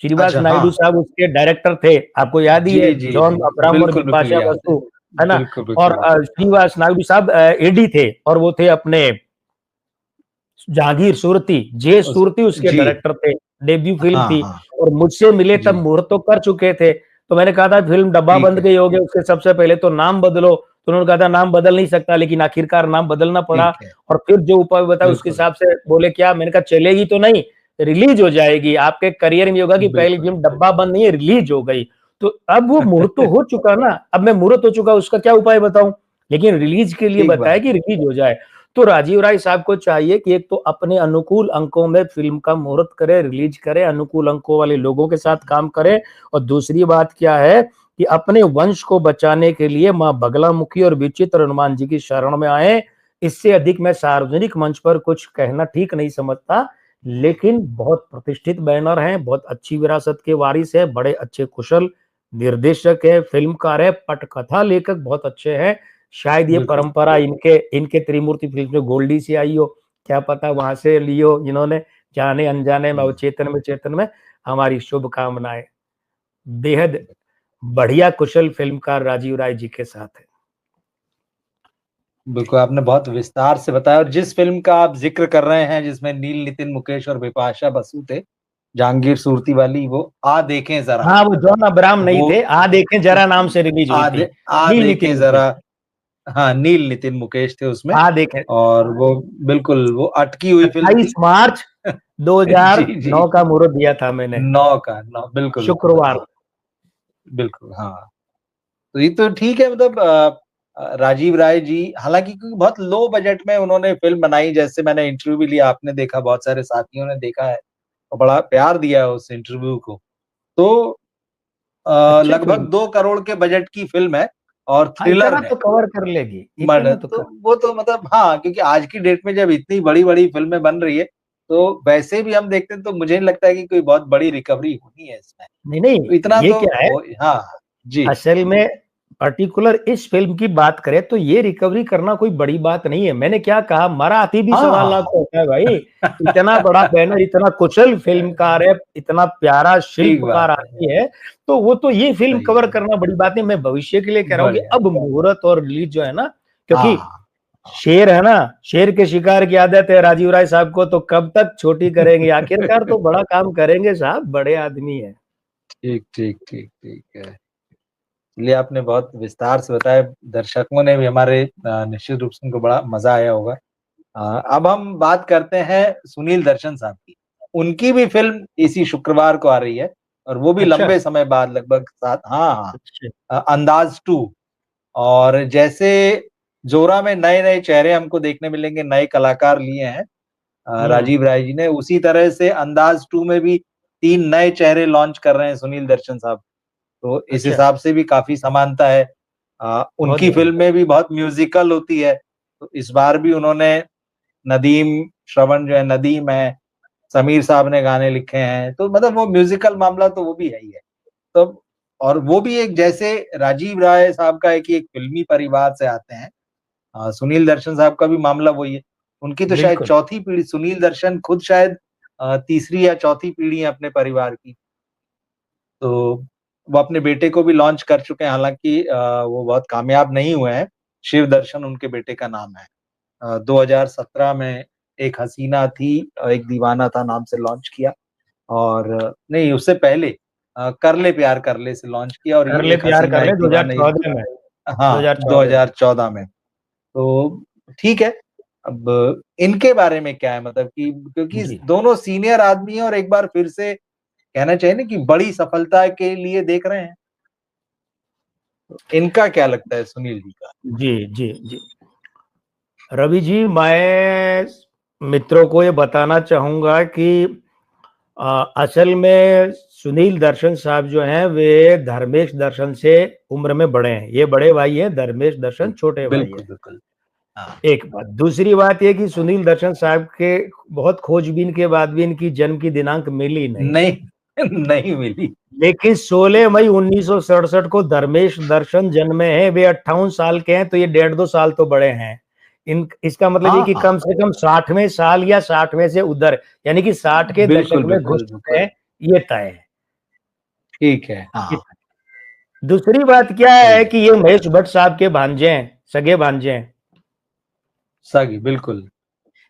श्रीनिवास अच्छा, नायडू हाँ। साहब उसके डायरेक्टर थे, आपको याद ही है, जी, जी, जॉन जी, अब्राहम और बिल्कुल, बिल्कुल बिपाशा याद है। बसु, है ना? बिल्कुल, और बिल्कुल याद है। श्रीनिवास नायडू साहब एडी थे, और वो थे अपने जहांगीर सुरती, जे उस सुरती उसके जी, डायरेक्टर थे, डेब्यू फिल्म हाँ, थी। हाँ, और मुझसे मिले तब जी, मुहूर्त तो कर चुके थे, तो मैंने कहा था फिल्म डब्बा ठीक बंद है, गई होगी, उसके सबसे पहले तो नाम बदलो। तो उन्होंने कहा था नाम बदल नहीं सकता, लेकिन आखिरकार नाम बदलना पड़ा। ठीक है, और फिर जो उपाय बताया उसके बिल्कुल, हिसाब से बोले क्या, मैंने कहा चलेगी तो नहीं, रिलीज हो जाएगी, आपके करियर में होगा कि पहली बिल्कुल। फिल्म डब्बा बंद नहीं है, रिलीज हो गई। तो अब वो मुहूर्त तो हो चुका ना, अब मैं मुहूर्त हो चुका, उसका क्या उपाय बताऊं, लेकिन रिलीज के लिए ठीक बताया बात कि है। रिलीज हो जाए। तो राजीव राय साहब को चाहिए कि एक तो अपने अनुकूल अंकों में फिल्म का मुहूर्त करे, रिलीज करे, अनुकूल अंकों वाले लोगों के साथ काम करे। और दूसरी बात क्या है कि अपने वंश को बचाने के लिए मां बगलामुखी और विचित्र हनुमान जी की शरण में आए। इससे अधिक मैं सार्वजनिक मंच पर कुछ कहना ठीक नहीं समझता, लेकिन बहुत प्रतिष्ठित बैनर हैं, बहुत अच्छी विरासत के वारिस है, बड़े अच्छे कुशल निर्देशक है, फिल्मकार है, पटकथा लेखक बहुत अच्छे हैं, शायद ये बिल्कुल। परंपरा इनके इनके त्रिमूर्ति फिल्म में गोल्डी से आई हो, क्या पता वहां से लियो इन्होंने, जाने अनजाने में, चेतन में हमारी शुभकामनाएं। बेहद बढ़िया कुशल फिल्मकार राजीव राय जी के साथ है। बिल्कुल, आपने बहुत विस्तार से बताया, और जिस फ़िल्म का आप ज़िक्र कर रहे हैं जिसमें नील, नितिन मुकेश और बिपाशा बसु थे, जहांगीर सूरती वाली, वो आ देखें ज़रा, हाँ, वो जॉन अब्राहम नहीं वो थे, आ देखें जरा नाम से रिलीज हुई थी। आ नील देखें नितिन मुकेश, ज़रा। हाँ, नील, नितिन मुकेश थे उसमें, आ देखें। और वो बिल्कुल वो अटकी हुई फ़िल्म 28 थी। मार्च जी, जी। 2009 का मुहूर्त दिया था मैंने, 9 का 9 बिल्कुल, शुक्रवार। बिल्कुल, हाँ। तो ये तो ठीक है, मतलब राजीव राय जी, हालाँकि क्योंकि बहुत लो बजट में उन्होंने फ़िल्म बनाई, जैसे मैंने इंटरव्यू भी लिया, आपने देखा, बहुत सारे साथियों ने देखा है और बड़ा प्यार दिया है उस इंटरव्यू को। तो अच्छी लगभग फिल्म, 2 करोड़ के बजट की फ़िल्म है और हाँ थ्रिलर इतना है। तो कवर कर लेगी, मर्डर इतना तो तो कर। वो तो मतलब हाँ, क्योंकि आज की डेट में जब इतनी बड़ी-बड़ी फ़िल्में बन रही है, तो वैसे भी हम देखते हैं तो मुझे नहीं लगता है कि कोई बहुत बड़ी रिकवरी होनी है इसमें। नहीं नहीं, तो इतना ये तो क्या है, हो हाँ, जी। असल में पर्टिकुलर इस फिल्म की बात करें तो ये रिकवरी करना कोई बड़ी बात नहीं है। मैंने क्या कहा, मराठी भी सवा लाख हाँ। का होता है भाई। इतना बड़ा बैनर, इतना कुशल फिल्मकार है, इतना प्यारा ठीक शिल्पकार बात है। आदमी है, तो वो तो ये फिल्म सही कवर है। करना बड़ी बात नहीं। मैं भविष्य के लिए कह रहा हूँ कि बढ़िया। अब मुहूर्त और रिलीज जो है ना, क्योंकि हाँ, हाँ। शेर है ना, शेर के शिकार की आदत है राजीव राय साहब को, तो कब तक छोटी करेंगे, आखिरकार तो बड़ा काम करेंगे साहब, बड़े आदमी है। ठीक, ठीक, ठीक, ठीक है। चलिए, आपने बहुत विस्तार से बताया, दर्शकों ने भी हमारे निश्चित रूप से उनको बड़ा मज़ा आया होगा। अब हम बात करते हैं सुनील दर्शन साहब की। उनकी भी फ़िल्म इसी शुक्रवार को आ रही है, और वो भी अच्छा, लंबे समय बाद, लगभग 7, हाँ, हाँ। अच्छा। अंदाज़ 2, और जैसे ज़ोरा में नए-नए चेहरे हमको देखने मिलेंगे, नए कलाकार लिए हैं हम्म। राजीव राय जी ने, उसी तरह से अंदाज़ 2 में भी 3 नए चेहरे लॉन्च कर रहे हैं सुनील दर्शन साहब। तो इस अच्छा, हिसाब से भी काफ़ी समानता है। बहुत उनकी बढ़िया। फ़िल्म में भी बहुत म्यूज़िकल होती है, तो इस बार भी उन्होंने नदीम श्रवण जो है, नदीम है, समीर साहब ने गाने लिखे हैं, तो मतलब वो म्यूज़िकल मामला तो वो भी है ही है। तो और वो भी एक, जैसे राजीव राय साहब का है कि एक फ़िल्मी परिवार से आते हैं, सुनील दर्शन साहब का भी मामला वही है। उनकी तो शायद बिल्कुल, चौथी पीढ़ी, सुनील दर्शन खुद शायद तीसरी या चौथी पीढ़ी है अपने परिवार की। तो वो अपने बेटे को भी लॉन्च कर चुके हैं, हालाँकि वो बहुत कामयाब नहीं हुए हैं। शिव दर्शन उनके बेटे का नाम है। 2017 में एक हसीना थी, एक दीवाना था नाम से लॉन्च किया, और नहीं, उससे पहले कर ले प्यार कर ले से लॉन्च किया, और कर ये ले एक प्यार हसीना कर ले एक दीवाना ये, 2014 में, हाँ, 2014 में। 2014 में। तो ठीक है, अब इनके बारे में क्या है, मतलब कि क्योंकि जी। दोनों सीनियर आदमी हैं और एक बार फिर से कहना चाहिए ना कि बड़ी सफलता के लिए देख रहे हैं। तो इनका क्या लगता है सुनील जी का? जी, जी, जी। रवि जी, मैं मित्रों को ये बताना चाहूँगा कि असल में सुनील दर्शन साहब जो हैं, वे धर्मेश दर्शन से उम्र में बड़े हैं। ये बड़े भाई हैं, धर्मेश दर्शन जी, छोटे भाई बिल्कुल, हैं। बिल्कुल। हाँ। एक बात। दूसरी बात ये कि सुनील दर्शन साहब के बहुत खोजबीन के बाद भी इनकी जन्म की दिनांक मिली नहीं। नहीं, नहीं मिली। लेकिन 16 मई 1967 को धर्मेश दर्शन जन्मे हैं। वे 58 साल के हैं, तो ये 1.5-2 साल तो बड़े हैं। इन इसका मतलब ये हाँ, कि हाँ। कम से कम 60वें साल या 60वें से उधर, यानी कि 60 के दशक बिल्कुल, में घुस बिल्कुल, चुके बिल्कुल। हैं, ये तय है। ठीक है, ये हाँ, तय है। दूसरी बात क्या सही है है। कि ये महेश भट्ट साहब के भांजे हैं, सगे भांजे हैं। सगी बिल्कुल।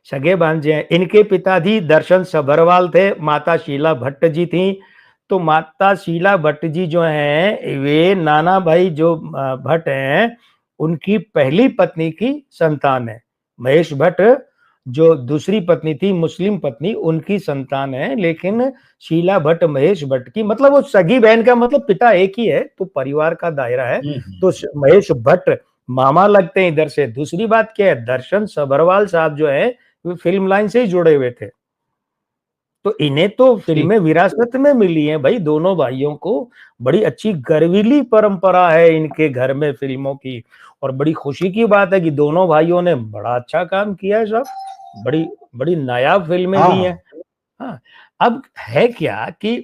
सगे भांजे हैं। इनके पिताजी दर्शन सभरवाल थे, माता शीला भट्ट जी थी। तो माता शीला भट्ट जी जो हैं, वे नाना भाई जो भट्ट हैं, उनकी पहली पत्नी की संतान है। महेश भट्ट जो दूसरी पत्नी थी, मुस्लिम पत्नी, उनकी संतान है। लेकिन शीला भट्ट महेश भट्ट की, मतलब वो सगी बहन का मतलब पिता एक ही है, तो परिवार का दायरा है। हुँ, तो हुँ। महेश भट्ट मामा लगते हैं इधर से। दूसरी बात क्या है, दर्शन सभरवाल साहब जो है, वो फिल्म लाइन से ही जुड़े हुए थे। तो इन्हें तो ठीक। फिल्में विरासत में मिली हैं भाई, दोनों भाइयों को। बड़ी अच्छी गर्वीली परंपरा है इनके घर में फिल्मों की। और बड़ी खुशी की बात है कि दोनों भाइयों ने बड़ा अच्छा काम किया है साहब। बड़ी बड़ी नायाब फिल्में हाँ, दी हैं। हाँ। हाँ, अब है क्या कि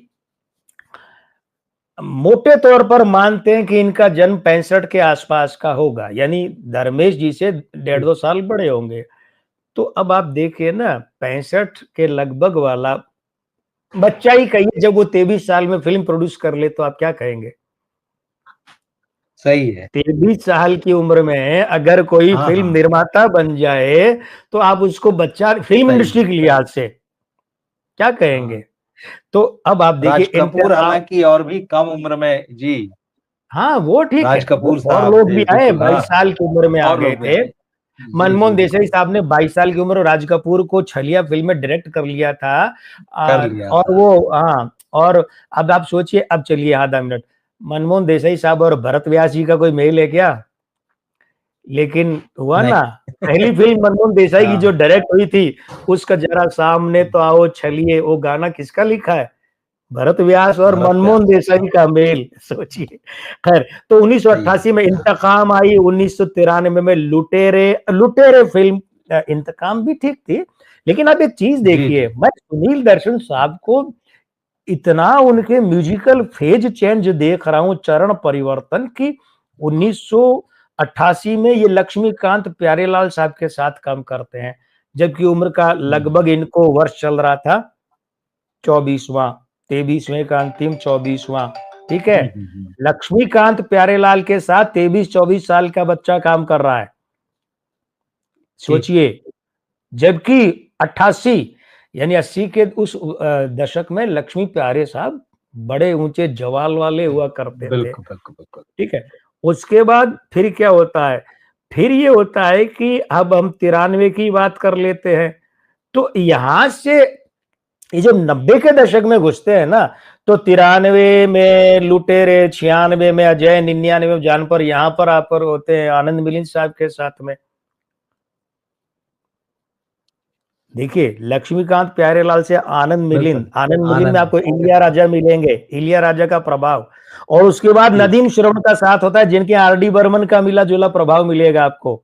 मोटे तौर पर मानते हैं कि इनका जन्म 65 के आसपास का होगा, यानी धर्मेश जी से 1.5-2 साल बड़े होंगे। तो अब आप देखिए ना, 65 के लगभग वाला बच्चा ही कहिए, जब वो 23 साल में फिल्म प्रोड्यूस कर ले तो आप क्या कहेंगे? सही है। 23 साल की उम्र में अगर कोई हाँ, फिल्म हाँ। निर्माता बन जाए तो आप उसको बच्चा, फिल्म सही इंडस्ट्री है। के लिहाज से क्या हाँ। कहेंगे? तो अब आप राज देखिए इनका कपूर हालांकि और भी कम उम्र में जी। हाँ वो ठीक है, राज वो कपूर और साहब लोग थे भी आए, बिल्कुल। हाँ, 22 साल की उम्र में आ और गए लोग भी थे। आए। जी, मनमोहन जी, देसाई बिल्कुल। साहब ने 22 साल की उम्र राज कपूर को छलिया फिल्म में डायरेक्ट कर लिया था। कर लिया और था। वो हाँ, और अब आप सोचिए, अब चलिए आधा मिनट, मनमोहन देसाई साहब और भरत व्यास जी का कोई मेल है क्या? लेकिन हुआ ना, नहीं। पहली फिल्म मनमोहन देसाई की जो हाँ। डायरेक्ट हुई थी, उसका जरा सामने तो आओ छलिए, वो गाना किसका लिखा है? भरत व्यास और भरत मनमोहन व्यास। देसाई का मेल, सोचिए। खैर, तो सही है। 1988 में इंतकाम आई, 1993 में लुटेरे, फिल्म, इंतकाम भी ठीक थी। लेकिन आप एक चीज जी, देखिए, जी। मैं सुनील दर्शन साहब को इतना उनके म्यूजिकल फेज चेंज देख रहा हूं, चरण परिवर्तन की। 1988 में ये लक्ष्मीकांत प्यारेलाल साहब के साथ काम करते हैं, जबकि उम्र का लगभग इनको वर्ष चल रहा था 24वां, 23वें का अंतिम 24वां, ठीक है। हुँ, हुँ, हुँ। लक्ष्मीकांत प्यारेलाल के साथ 23-24 साल का बच्चा काम कर रहा है, जी। सोचिए। जबकि 88 यानी 80 के उस दशक में लक्ष्मी प्यारे साहब बड़े ऊंचे जवाल वाले हुआ करते थे, बिल्कुल, बिल्कुल, बिल्कुल। ठीक है। उसके बाद फिर क्या होता है? फिर ये होता है कि अब हम 93 की बात कर लेते हैं। तो यहां से ये जो 90 के दशक में घुसते हैं ना, तो 93 में लुटेरे, 96 में अजय, 99 में जान पर, यहां पर आप पर होते हैं आनंद मिलिंद साहब के साथ में। देखिए, लक्ष्मीकांत प्यारेलाल से आनंद मिलिंद, बिल्कुल। आनंद मिलिंद में आनंद। आपको इलिया राजा मिलेंगे, इलिया राजा का प्रभाव। और उसके बाद जी, नदीम श्रवण का साथ होता है, जिनके आरडी बर्मन का मिला जुला प्रभाव मिलेगा आपको।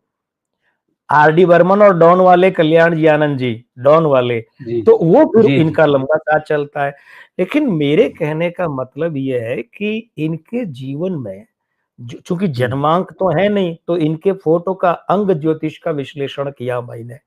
आरडी बर्मन और डॉन वाले कल्याण जी आनंद जी, डॉन वाले। जी। तो वो फिर जी, जी। इनका लंबा साथ चलता है। लेकिन मेरे कहने का मतलब ये है कि इनके जीवन में चूंकि हुँ, जन्मांक तो है नहीं, तो इनके फोटो का अंग ज्योतिष का विश्लेषण किया मैंने।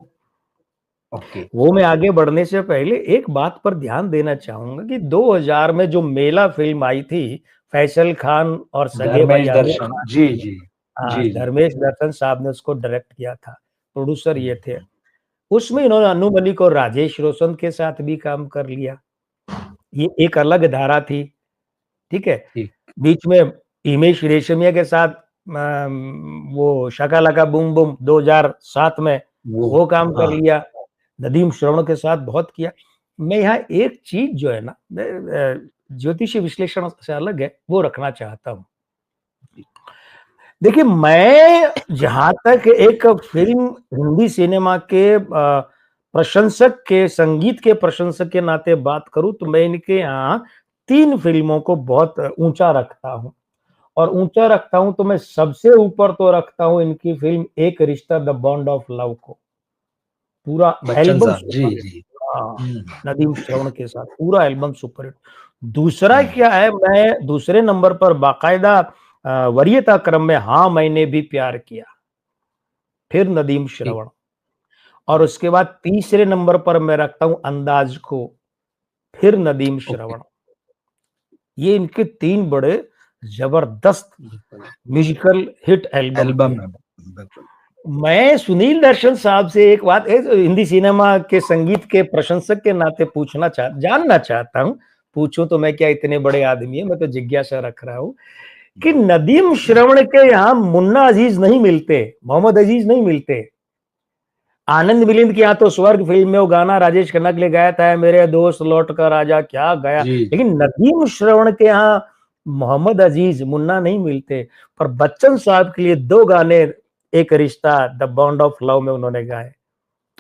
ओके। वो मैं आगे बढ़ने से पहले एक बात पर ध्यान देना चाहूंगा कि 2000 में जो मेला फिल्म आई थी, फैसल खान और सगे भाई धर्मेश आमिर दर्शन। खान जी, की, जी। हाँ, जी, जी। धर्मेश दर्शन साहब ने उसको डायरेक्ट किया था, प्रोड्यूसर हुँ, ये थे। हुँ। उसमें इन्होंने अनु मलिक और राजेश रोशन के साथ भी काम कर लिया। ये एक अलग धारा थी, ठीक है। ठीक। बीच में हिमेश रेशमिया के साथ वो शाका लाका बूम बूम 2007 में वो। वो काम कर हाँ। लिया। नदीम श्रवण के साथ बहुत किया। मैं यहाँ एक चीज जो है ना, ज्योतिषी विश्लेषण से अलग है, वो रखना चाहता हूँ। देखिए, मैं जहां तक एक फिल्म, हिंदी सिनेमा के प्रशंसक के, संगीत के प्रशंसक के नाते बात करूं, तो मैं इनके यहाँ 3 फिल्मों को बहुत ऊंचा रखता हूं। और ऊंचा रखता हूं तो मैं सबसे ऊपर तो रखता हूं इनकी फिल्म एक रिश्ता द बॉन्ड ऑफ लव को। पूरा बच्चन एल्बम साहब। जी, सुपर हिट। जी। हाँ, हुँ। नदीम श्रवण के साथ पूरा एल्बम सुपर हिट। दूसरा हुँ। क्या है, मैं दूसरे नंबर पर बाकायदा वरीयता क्रम में हाँ मैंने भी प्यार किया, फिर नदीम ठीक। श्रवण, और उसके बाद तीसरे नंबर पर मैं रखता हूं अंदाज को, फिर नदीम ओके। श्रवण। ये इनके 3 बड़े जबरदस्त बिल्कुल। म्यूजिकल हिट एल्बम थे। एल्बम है। बिल्कुल। मैं सुनील दर्शन साहब से एक बात हिंदी सिनेमा के संगीत के प्रशंसक के नाते जानना चाहता हूं। पूछूं तो मैं क्या, इतने बड़े आदमी है, मैं तो जिज्ञासा रख रहा हूं कि नदीम श्रवण के यहाँ मुन्ना अजीज नहीं मिलते, मोहम्मद अजीज नहीं मिलते। आनंद मिलिंद के यहाँ तो स्वर्ग फिल्म में वो गाना राजेश खन्ना के लिए गाया था, मेरे दोस्त लौट कर आजा, क्या गाया। जी, जी। लेकिन नदीम श्रवण के यहाँ मोहम्मद अजीज, मुन्ना नहीं मिलते। पर बच्चन साहब के लिए 2 गाने, एक रिश्ता द बॉन्ड ऑफ लव में उन्होंने गाए।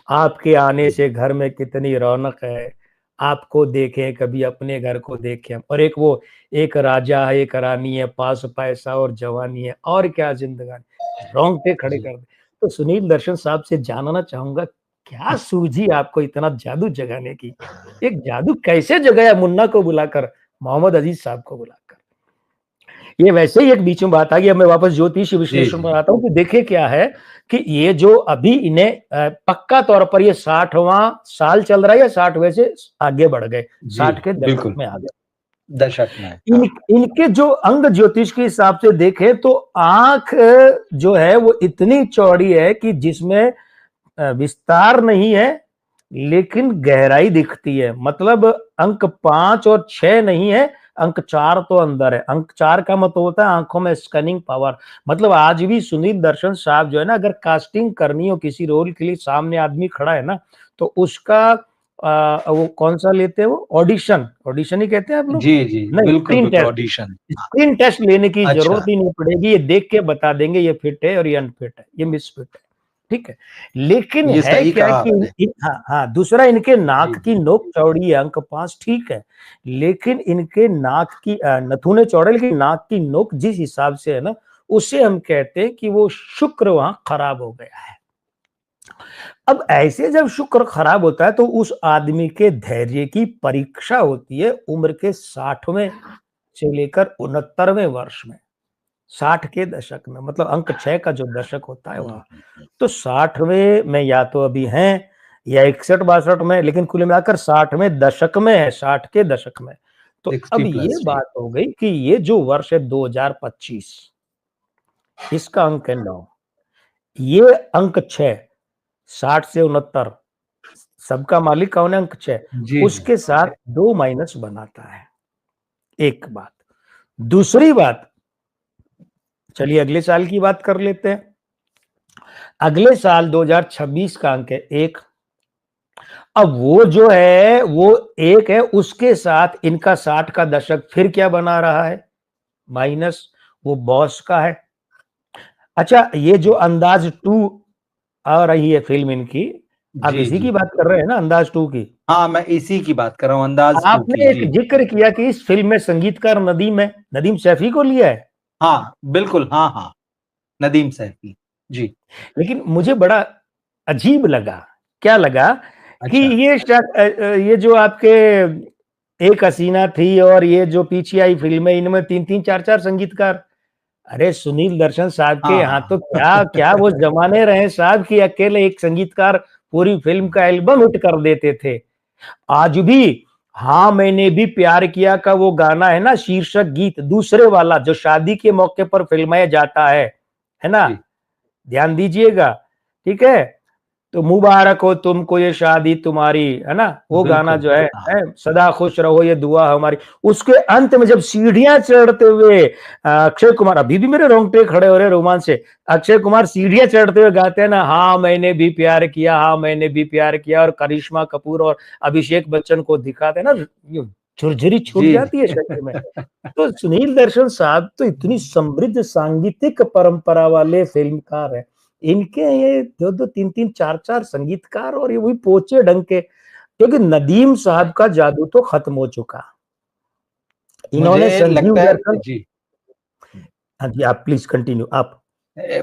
आपके आने से घर में कितनी रौनक है, आपको देखें कभी अपने घर को देखें। और एक वो, एक राजा है एक रानी है, पास पैसा और जवानी है, और क्या जिंदगानी, रोंगटे खड़े जी। कर दे। तो सुनील दर्शन साहब से जानना चाहूंगा, क्या सूझी आपको इतना जादू जगाने की? एक जादू कैसे जगाया मुन्ना को बुलाकर, मोहम्मद अजीज साहब को बुलाकर? ये वैसे ही एक बीच में बात आ गई। अब मैं वापस ज्योतिष विश्लेषण पर आता हूँ कि देखिए क्या है कि ये जो अभी इन्हें पक्का तौर पर ये 60वां साल चल रहा है या 60वें से आगे बढ़ गए, 60 के दशक में आ गए, दशक में। हाँ। इनके जो अंग ज्योतिष के हिसाब से देखें तो आंख जो है वो इतनी चौड़ी है कि जिसमें विस्तार नहीं है लेकिन गहराई दिखती है। मतलब अंक 5 और 6 नहीं है, अंक 4 तो अंदर है। अंक 4 का मतलब होता है आंखों में स्कैनिंग पावर। मतलब आज भी सुनील दर्शन साहब जो है ना, अगर कास्टिंग करनी हो किसी रोल के लिए, सामने आदमी खड़ा है ना, तो उसका वो कौन सा लेते हैं, वो ऑडिशन ही कहते हैं आप लोग? जी जी, नहीं, बिल्कुल ऑडिशन। स्क्रीन टेस्ट लेने की अच्छा। जरूरत ही नहीं पड़ेगी। ये देख के बता देंगे ये फिट है और ये अनफिट है, ये मिसफिट है। ठीक है, लेकिन ये है सही क्या कहा कि हाँ, दूसरा इनके नाक जी की नोक चौड़ी है, अंक 5 ठीक है, लेकिन इनके नाक की नथुने चौड़े, लेकिन नाक की नोक जिस हिसाब से है ना, उससे हम कहते हैं कि वो शुक्र वहां खराब हो गया है। अब ऐसे जब शुक्र खराब होता है तो उस आदमी के धैर्य की परीक्षा होती है उम्र के 60वें से लेकर 69वें वर्ष में, 60 के दशक में, मतलब अंक 6 का जो दशक होता है वहां। तो 60वें में या तो अभी हैं या 61-62 में, लेकिन कुल मिलाकर 60वें दशक में है, 60 के दशक में। तो अब 60 ये प्लस। बात हो गई कि ये जो वर्ष है 2025, इसका अंक है 9, ये अंक 6, 60 से 69, सबका मालिक कौन है, अंक 6, जी जी। उसके साथ 2 माइनस बनाता है। एक बात। दूसरी बात, चलिए अगले साल की बात कर लेते हैं। अगले साल 2026 का अंक है 1। अब वो जो है वो 1 है, उसके साथ इनका 60 का दशक फिर क्या बना रहा है, माइनस, वो बॉस का है। अच्छा, ये जो अंदाज 2 आ रही है फिल्म इनकी, आप जी इसी जी। की बात कर रहे हैं ना, अंदाज 2 की? हाँ, मैं इसी की बात कर रहा हूँ, अंदाज 2 आपने की। एक जी जिक्र किया कि इस फिल्म में संगीतकार नदीम है, नदीम सैफी को लिया है। हाँ, बिल्कुल, हाँ हाँ, नदीम सैफी। जी। लेकिन मुझे बड़ा अजीब लगा, क्या लगा कि अच्छा। ये जो आपके एक हसीना थी और ये जो पीछे आई फिल्में, इनमें 3-3 4-4 संगीतकार। अरे सुनील दर्शन साहब के यहाँ तो हाँ। क्या क्या वो जमाने रहे साहब कि अकेले एक संगीतकार पूरी फिल्म का एल्बम हिट कर देते थे। आज भी हाँ मैंने भी प्यार किया का वो गाना है ना, शीर्षक गीत दूसरे वाला, जो शादी के मौके पर फिल्माया जाता है ना, जी ध्यान दीजिएगा, ठीक है? तो मुबारक हो तुमको ये शादी तुम्हारी, है ना, वो गाना बिल्कुल। जो हाँ। है सदा खुश रहो ये दुआ हमारी। उसके अंत में जब सीढ़ियां चढ़ते हुए अक्षय कुमार, अभी भी मेरे रोंगटे खड़े हो रहे रोमांच से, अक्षय कुमार सीढ़ियां चढ़ते हुए गाते हैं ना, हाँ मैंने भी प्यार किया, हाँ मैंने भी प्यार किया, और करिश्मा कपूर और अभिषेक बच्चन को दिखाते हैं ना, झुरझुरी छूट जी जाती है शरीर में। तो सुनील दर्शन साहब तो इतनी समृद्ध सांगीतिक परंपरा वाले फिल्मकार हैं, इनके ये 2-2 3-3 4-4 संगीतकार, और ये वही पोचे ढंग के, क्योंकि नदीम साहब का जादू तो खत्म हो चुका। इन्होंने मुझे संजीव लगता है दर्शन, जी। हाँ जी आप प्लीज कंटिन्यू आप।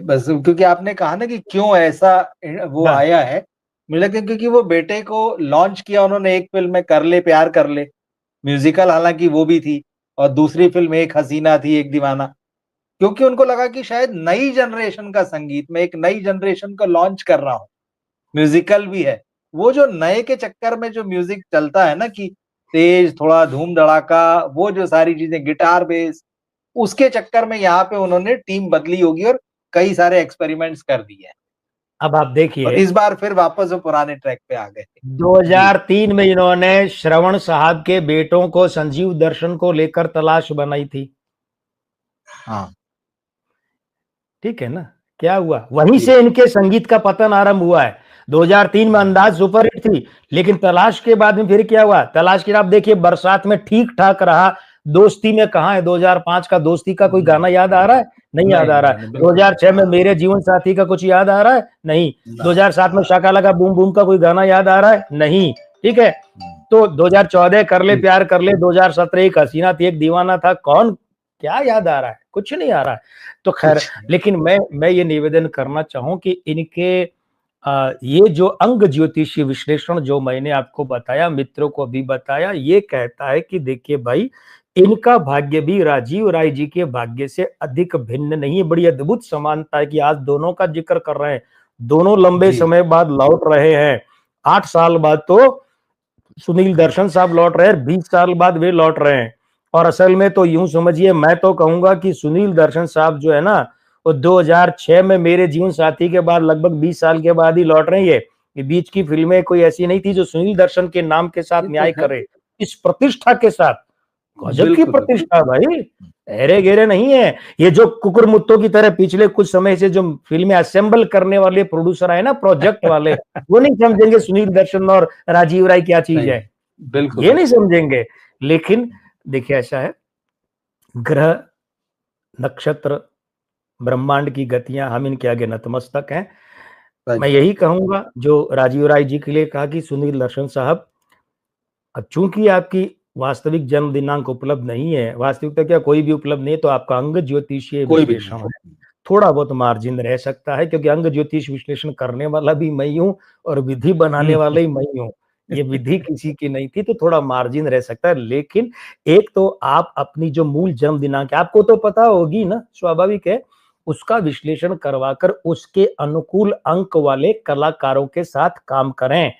बस क्योंकि आपने कहा ना कि क्यों ऐसा वो हाँ आया है, मुझे लगता है क्योंकि वो बेटे को लॉन्च किया उन्होंने एक फिल्म में, कर ले प्यार कर ले, म्यूजिकल हालांकि वो भी थी, और दूसरी फिल्म एक हसीना थी एक दीवाना, क्योंकि उनको लगा कि शायद नई जनरेशन का संगीत में एक नई जनरेशन को लॉन्च कर रहा हूं, म्यूजिकल भी है। वो जो नए के चक्कर में जो म्यूजिक चलता है ना कि तेज, थोड़ा धूम धड़ाका, वो जो सारी चीजें, गिटार बेस, उसके चक्कर में यहाँ पे उन्होंने टीम बदली होगी और कई सारे एक्सपेरिमेंट्स कर दिए हैं, अब आप और देखिए इस बार फिर वापस वो पुराने ट्रैक पे आ गए। जी 2003 में इन्होंने श्रवण साहब के बेटों को, संजीव दर्शन को लेकर तलाश बनाई थी, हाँ। ठीक है ना? क्या हुआ, वहीं जी से इनके संगीत का पतन आरंभ हुआ है। 2003 में अंदाज सुपरहिट थी, लेकिन तलाश के बाद में फिर क्या हुआ, तलाश के आप देखिए बरसात में ठीक ठाक रहा, दोस्ती में कहां है, 2005 का दोस्ती का कोई गाना याद आ रहा है? नहीं याद आ रहा है। बिल्कुल 2006 में हाँ, मेरे जीवन साथी का कुछ याद आ रहा है? नहीं। ना, 2007 में हाँ, शाका लगा बूम बूम का कोई गाना याद आ रहा है? नहीं। ठीक है, तो 2014 कर ले जी प्यार कर ले, 2017 एक हसीना थी एक दीवाना था, कौन क्या याद आ रहा है? कुछ नहीं आ रहा है। तो खैर, कुछ नहीं। लेकिन मैं ये निवेदन करना चाहूं कि इनके ये जो अंग ज्योतिषीय विश्लेषण जो मैंने आपको बताया, मित्रों को भी बताया, ये कहता है कि देखिए भाई, इनका भाग्य भी राजीव राय जी के भाग्य से अधिक भिन्न नहीं है। बड़ी अद्भुत समानता है कि आज दोनों का जिक्र कर रहे हैं, दोनों लंबे समय बाद लौट रहे हैं। 8 साल बाद तो सुनील दर्शन साहब लौट रहे हैं, 20 साल बाद वे लौट रहे हैं। और असल में तो यूं समझिए, मैं तो कहूंगा कि सुनील दर्शन साहब जो है ना, वो 2006 में मेरे जीवन साथी के बाद लगभग 20 साल के बाद ही लौट रहे हैं। ये बीच की फिल्में कोई ऐसी नहीं थी जो सुनील दर्शन के नाम के साथ न्याय करे, इस प्रतिष्ठा के साथ। गजब की प्रतिष्ठा भाई, अरे गेरे नहीं है। ये जो कुकुर मुत्तों की तरह पिछले कुछ समय से जो फिल्में असेंबल करने वाले प्रोड्यूसर आए ना, प्रोजेक्ट वाले, वो नहीं समझेंगे सुनील दर्शन और राजीव राय क्या चीज है, बिल्कुल ये नहीं समझेंगे। लेकिन देखिए ऐसा है, ग्रह, नक्षत्र, ब्रह्मांड की गतियां, हम इनके आगे नतमस्तक हैं। मैं यही कहूंगा जो राजीव राय जी के लिए कहा कि सुनील दर्शन साहब, अब चूंकि आपकी वास्तविक जन्म दिनांक उपलब्ध नहीं है, वास्तविकता क्या कोई भी उपलब्ध नहीं है, तो आपका अंग ज्योतिषीय विश्लेषण है, थोड़ा बहुत मार्जिन रह सकता है, क्योंकि अंग ज्योतिष विश्लेषण करने वाला भी मैं हूं और विधि बनाने वाला ही मैं हूं। ये विधि किसी की नहीं थी, तो थोड़ा मार्जिन रह सकता है। लेकिन एक तो आप अपनी जो मूल जन्म दिनांक आपको तो पता होगी ना, स्वाभाविक है, उसका विश्लेषण करवाकर उसके अनुकूल अंक वाले कलाकारों के साथ काम करें।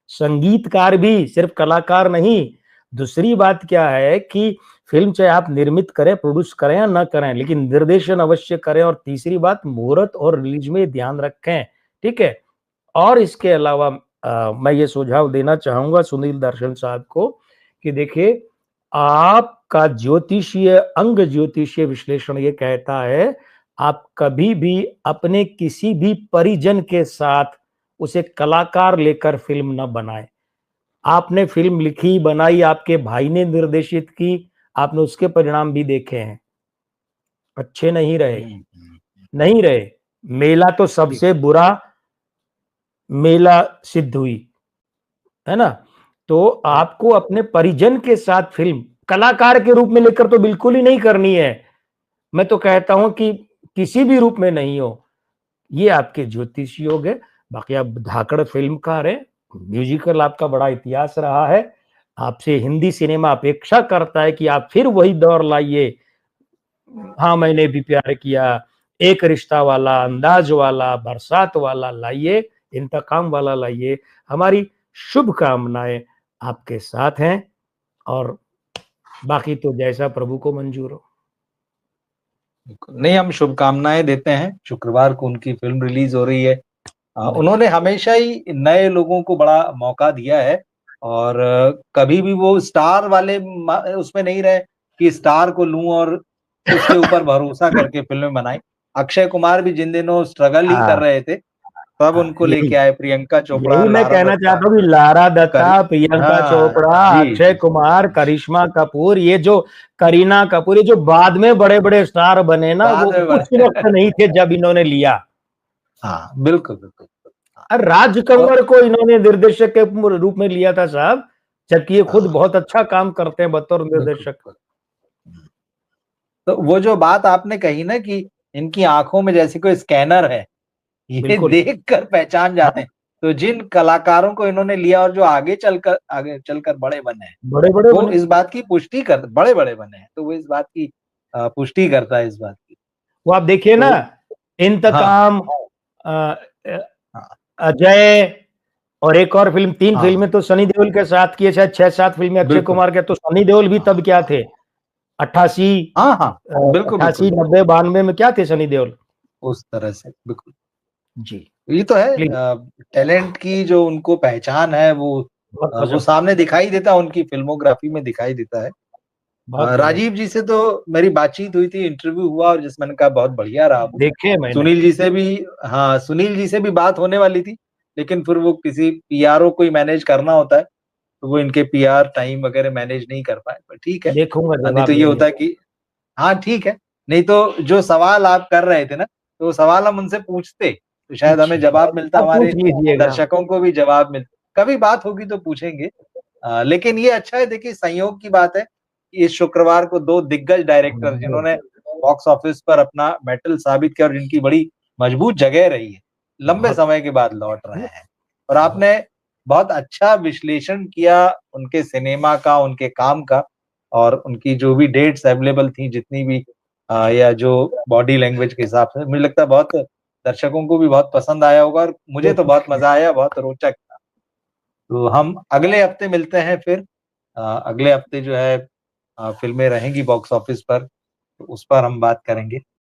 संगीतकार भी, सिर्फ कलाकार नहीं। दूसरी बात क्या है कि फिल्म चाहे आप निर्मित करें, प्रोड्यूस करें या ना करें, लेकिन निर्देशन अवश्य करें। और तीसरी बात, मुहूर्त और रिलीज में ध्यान रखें, ठीक है। और इसके अलावा मैं ये सुझाव देना चाहूंगा सुनील दर्शन साहब को कि देखिए, आपका ज्योतिषीय अंग ज्योतिषीय विश्लेषण ये कहता है, आप कभी भी अपने किसी भी परिजन के साथ उसे कलाकार लेकर फिल्म न बनाएं। आपने फिल्म लिखी, बनाई, आपके भाई ने निर्देशित की, आपने उसके परिणाम भी देखे हैं, अच्छे नहीं रहे, नहीं रहे। मेला तो सबसे बुरा मेला सिद्ध हुई, है ना। तो आपको अपने परिजन के साथ फिल्म कलाकार के रूप में लेकर तो बिल्कुल ही नहीं करनी है। मैं तो कहता हूं कि किसी भी रूप में नहीं हो। ये आपके ज्योतिष योग है। बाकी आप धाकड़ फिल्मकार है, म्यूजिकल आपका बड़ा इतिहास रहा है, आपसे हिंदी सिनेमा अपेक्षा करता है कि आप फिर वही दौर लाइए। हाँ मैंने भी प्यार किया, एक रिश्ता वाला, अंदाज वाला, बरसात वाला लाइए, इंतकाम वाला लाइए। हमारी शुभकामनाएं आपके साथ हैं, और बाकी तो जैसा प्रभु को मंजूर हो। नहीं, हम शुभकामनाएं देते हैं। शुक्रवार को उनकी फिल्म रिलीज हो रही है। उन्होंने हमेशा ही नए लोगों को बड़ा मौका दिया है, और कभी भी वो स्टार वाले उसमें नहीं रहे कि स्टार को लूं और उसके ऊपर भरोसा करके फिल्में बनाई। अक्षय कुमार भी जिन दिनों स्ट्रगल ही कर रहे थे, तब उनको लेके आए प्रियंका चोपड़ा, यही मैं कहना चाहता हूँ कि लारा दत्ता, प्रियंका चोपड़ा, अक्षय कुमार, करिश्मा कपूर, ये जो करीना कपूर, ये जो बाद में बड़े बड़े स्टार बने ना, वो उस वक्त नहीं थे जब इन्होंने लिया। हाँ बिल्कुल बिल्कुल। राज कंवर को इन्होंने निर्देशक के रूप में लिया था साहब, जबकि ये खुद बहुत अच्छा काम करते हैं बतौर निर्देशक। तो वो जो बात आपने कही ना कि इनकी आंखों में जैसे कोई स्कैनर है, ये देख कर पहचान जाते हैं। तो जिन कलाकारों को इन्होंने लिया और जो आगे चलकर बड़े बने हैं, वो इस बात की पुष्टि कर, बड़े बने हैं, तो वो इस बात की पुष्टि करता है, इस बात की। वो आप देखिए ना, इंतकाम, अजय, और एक और फिल्म, 3 फिल्में तो सनी देओल के साथ किए, शायद 6-7 फिल्में अक्षय कुमार के। तो सनी देओल भी तब क्या थे, 88, 88, 90, 92 में क्या थे सनी देओल, उस तरह से। बिल्कुल जी। ये तो है, टैलेंट की जो उनको पहचान है, वो सामने दिखाई देता है, उनकी फिल्मोग्राफी में दिखाई देता है। राजीव जी से तो मेरी बातचीत हुई थी, इंटरव्यू हुआ, और जिसमें मैंने कहा बहुत बढ़िया रहा। देखे मैंने सुनील जी से भी, हाँ सुनील जी से भी बात होने वाली थी, लेकिन फिर वो किसी पीआरओ को ही मैनेज करना होता है, तो वो इनके पीआर टाइम वगैरह मैनेज नहीं कर पाए। पर ठीक है, देखूंगा। नहीं तो ये होता है कि हाँ ठीक है, नहीं तो जो सवाल आप कर रहे थे ना, तो वो सवाल हम उनसे पूछते तो शायद हमें जवाब मिलता, हमारे दर्शकों को भी जवाब मिलता। कभी बात होगी तो पूछेंगे। लेकिन ये अच्छा है, देखिए संयोग की बात है, इस शुक्रवार को 2 दिग्गज डायरेक्टर जिन्होंने बॉक्स ऑफिस पर अपना मेटल साबित किया और जिनकी बड़ी मजबूत जगह रही है, लंबे बहुत समय के बाद लौट रहे हैं। और आपने बहुत अच्छा विश्लेषण किया उनके सिनेमा का, उनके काम का, और उनकी जो भी डेट्स अवेलेबल थी, जितनी भी या जो बॉडी लैंग्वेज के हिसाब से, मुझे लगता है बहुत दर्शकों को भी बहुत पसंद आया होगा, और मुझे तो बहुत मजा आया, बहुत रोचक था। तो हम अगले हफ्ते मिलते हैं फिर। अगले हफ्ते जो है फिल्में रहेंगी बॉक्स ऑफिस पर, तो उस पर हम बात करेंगे।